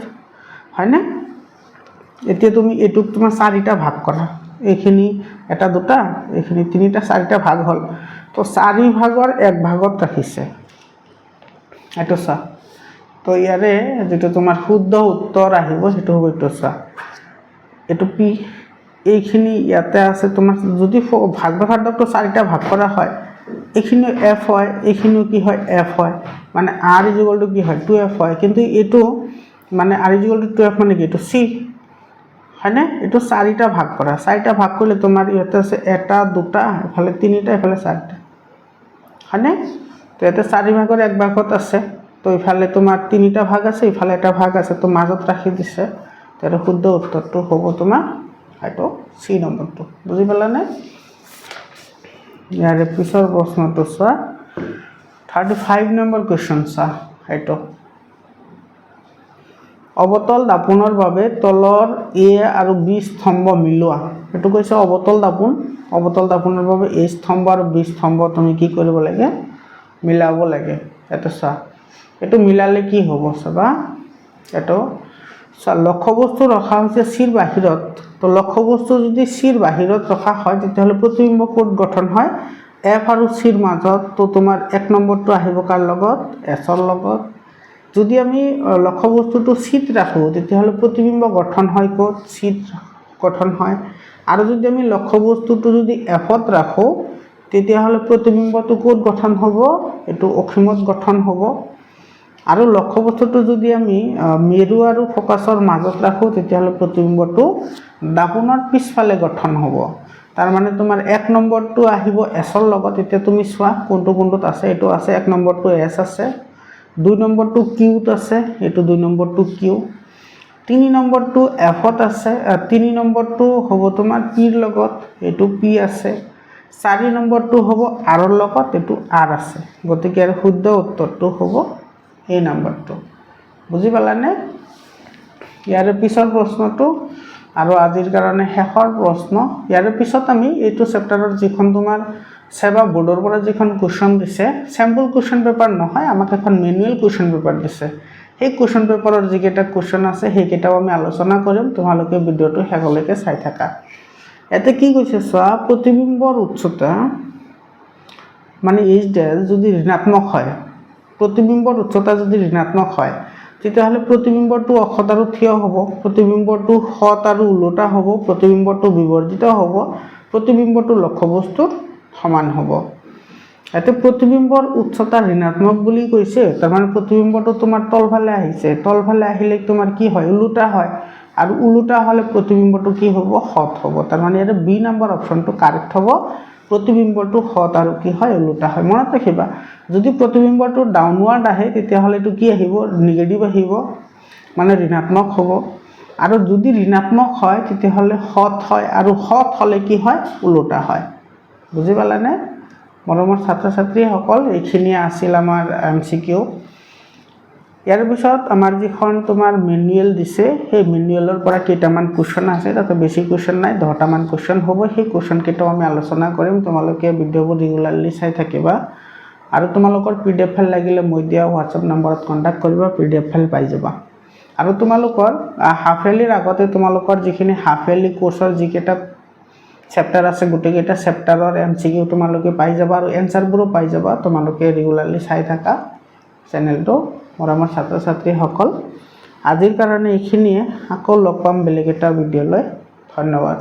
হয় না এতিয়া তুমি এটুক তোমাৰ 4টা ভাগ কৰা এইখিনি এটা দুটা এইখিনি তিনিটা 4টা ভাগ হল তো 4 ভাগৰ 1 ভাগত ৰাখিছে এটো চা তো তো ইয়াৰে যেটো তোমাৰ শুদ্ধ উত্তৰ আহিব সেটো হ'ব এইটো চা এটো পি এইখিনি ইয়াতে আছে তোমাৰ যদি ভাগ ভাগটো চাৰিটা ভাগ কৰা হয় এইখিনি এফ হয় এইখিনি কি হয় এফ হয় মানে r = কি হয় 2f হয় কিন্তু এটো মানে r = 2f মানে কি এটো c হয়নে এটো চাৰিটা ভাগ কৰা চাৰিটা ভাগ কৰিলে তোমাৰ ইয়াতে আছে এটা দুটা এফালে তিনিটা এফালে চাৰিটা হয়নে তো এটা চাৰি ভাগৰ এক ভাগত আছে তো ইফালে তোমাৰ তিনিটা ভাগ আছে ইফালে এটা ভাগ আছে তো মাজত ৰাখি দিছে তো এৰ শুদ্ধ উত্তৰটো হ'ব তোমাৰ এইটো সি নম্বৰটো বুজি পালানে ইয়াৰে পিছৰ প্ৰশ্নটো চোৱা 35 নম্বৰ কোৱেশ্চন চা এইটো অবতল দাপনৰ বাবে তলৰ এ আৰু বি স্তম্ভ মিলোৱা এটো কৈছে অবতল দাপনৰ বাবে এ স্তম্ভ আৰু বি স্তম্ভ তুমি কি কৰিব লাগে মিলাব লাগে এটা চা এটো মিলালে কি হ'ব চাবা এটো লক্ষ্যবস্তু ৰখা হৈছে সিৰ বাহিৰত তো লক্ষ্যবস্তু যদি সিৰ বাহিৰত ৰখা হয় তেতিয়াহলে প্ৰতিবিম্ব কোড গঠন হয় এফ আৰু সিৰ মাজত তো তোমাৰ এক নম্বৰটো আহিব কাৰ লগত এছৰ লগত যদি আমি লক্ষ্যবস্তুটো সিত ৰাখো তেতিয়াহলে প্ৰতিবিম্ব গঠন হয় কোড সিত গঠন হয় আৰু যদি আমি লক্ষ্যবস্তুটো যদি এফত ৰাখো তেতিয়াহলে প্ৰতিবিম্বটো কোড গঠন হ'ব এটো অসীমত গঠন হ'ব আৰু লক্ষ্যবস্তুটো যদি আমি মেৰু আৰু ফোকাসৰ মাজত ৰাখো তেতিয়াহলে প্ৰতিবিম্বটো দাপনৰ পিছফালে গঠন হ'ব তাৰ মানে তোমাৰ এক নম্বৰটো আহিব এছৰ লগত এতিয়া তুমি চোৱা কোনটোত আছে এটো আছে এক নম্বৰটো এছ আছে দুই নম্বৰটো কিউত আছে এটো দুই নম্বৰটো কিউ তিনি নম্বৰটো এফত আছে তিনি নম্বৰটো হ'ব তোমাৰ পিৰ লগত এটো পি আছে চাৰি নম্বৰটো হ'ব আৰৰ লগত এটো আৰ আছে গতিকে আৰু শুদ্ধ উত্তৰটো হ'ব এই নম্বৰটো বুজি পালানে ইয়াৰে পিছৰ প্ৰশ্নটো আৰু আজিৰ কাৰণে শেষৰ প্ৰশ্ন ইয়াৰে পিছত আমি এইটো চেপ্টাৰৰ যিখন তোমাৰ সেবা বোৰ্ডৰ পৰা যিখন কোৱেশ্চন দিছে স্যাম্পল কোৱেশ্চন পেপাৰ নহয় আমাক এখন ম্যানুয়াল কোৱেশ্চন পেপাৰ দিছে এই কোৱেশ্চন পেপাৰৰ যিকেইটা কোৱেশ্চন আছে সেইকেইটাও আমি আলোচনা কৰিম তোমালোকে ভিডিওটো শেষলৈকে চাই থাকা এতে কি কৈছে চোৱা প্ৰতিবিম্বৰ উচ্চতা মানে এইচ ডেল যদি ঋণাত্মক হয় প্ৰতিবিম্বৰ উচ্চতা যদি ঋণাত্মক হয় তেতিয়াহলে প্ৰতিবিম্বৰটো অক্ষত আৰু থিয় হ'ব প্ৰতিবিম্বৰটো হত আৰু উল্টা হ'ব প্ৰতিবিম্বৰটো বিবৰ্জিত হ'ব প্ৰতিবিম্বৰটো লক্ষ্যবস্তুৰ সমান হ'ব এতে প্ৰতিবিম্বৰ উচ্চতা ঋণাত্মক বুলি কৈছে তাৰ মানে প্ৰতিবিম্বৰটো তোমাৰ তলফালে আহিছে তলফালে আহিলে তোমাৰ কি হয় উল্টা হয় আৰু উল্টা হলে প্ৰতিবিম্বৰটো কি হ'ব হত হ'ব তাৰ মানে এটা বি নম্বৰ অপচনটো কাৰেক্ট হ'ব প্ৰতিবিম্বৰটো হত আৰু কি হয় উল্টা হয় মনত ৰাখিবা যদি প্ৰতিবিম্বৰটো ডাউনৱাৰ্ড আহে তেতিয়াহলে এটো কি আহিব নেগেটিভ আহিব মানে ঋণাত্মক হ'ব আৰু যদি ঋণাত্মক হয় তেতিয়াহলে হত হয় আৰু হত হলে কি হয় উল্টা হয় বুজি পালানে মৰমৰ ছাত্ৰ ছাত্ৰীসকল এইখিনি আছিল আমাৰ এমসিকিউ ইয়াৰ পিছত আমাৰ যিখন তোমাৰ ম্যানুয়াল দিছে সেই ম্যানুয়ালৰ পৰা কেইটামান কোৱেশ্চন আছে তাতে বেছি কোৱেশ্চন নাই 10টা মান কোৱেশ্চন হ'ব সেই কোৱেশ্চন কেইটাও আমি আলোচনা কৰিম তোমালোকে ভিডিওবোৰ ৰেগুলাৰলি চাই থাকিবা আৰু তোমালোকৰ পিডিএফ ফাইল লাগিলে মই দিয়া WhatsApp নম্বৰত কন্টাক্ট কৰিবা পিডিএফ ফাইল পাই যাবা আৰু তোমালোকৰ হাফ ইয়াৰলিৰ আগতে তোমালোকৰ যিখিনি হাফ ইয়াৰলি কোৰ্সৰ যিকেইটা চেপ্টাৰ আছে গুটেকেইটা চেপ্টাৰৰ এমসিকিউ তোমালোকে পাই যাবা আৰু এনসাৰবোৰো পাই যাবা তোমালোকে ৰেগুলাৰলি চাই থাকা চেনেলটো মৰমৰ ছাত্ৰ ছাত্ৰীসকল আজিৰ কাৰণে এইখিনিয়ে আকৌ লগ পাম বেলেগ এটা ভিডিঅ'লৈ ধন্যবাদ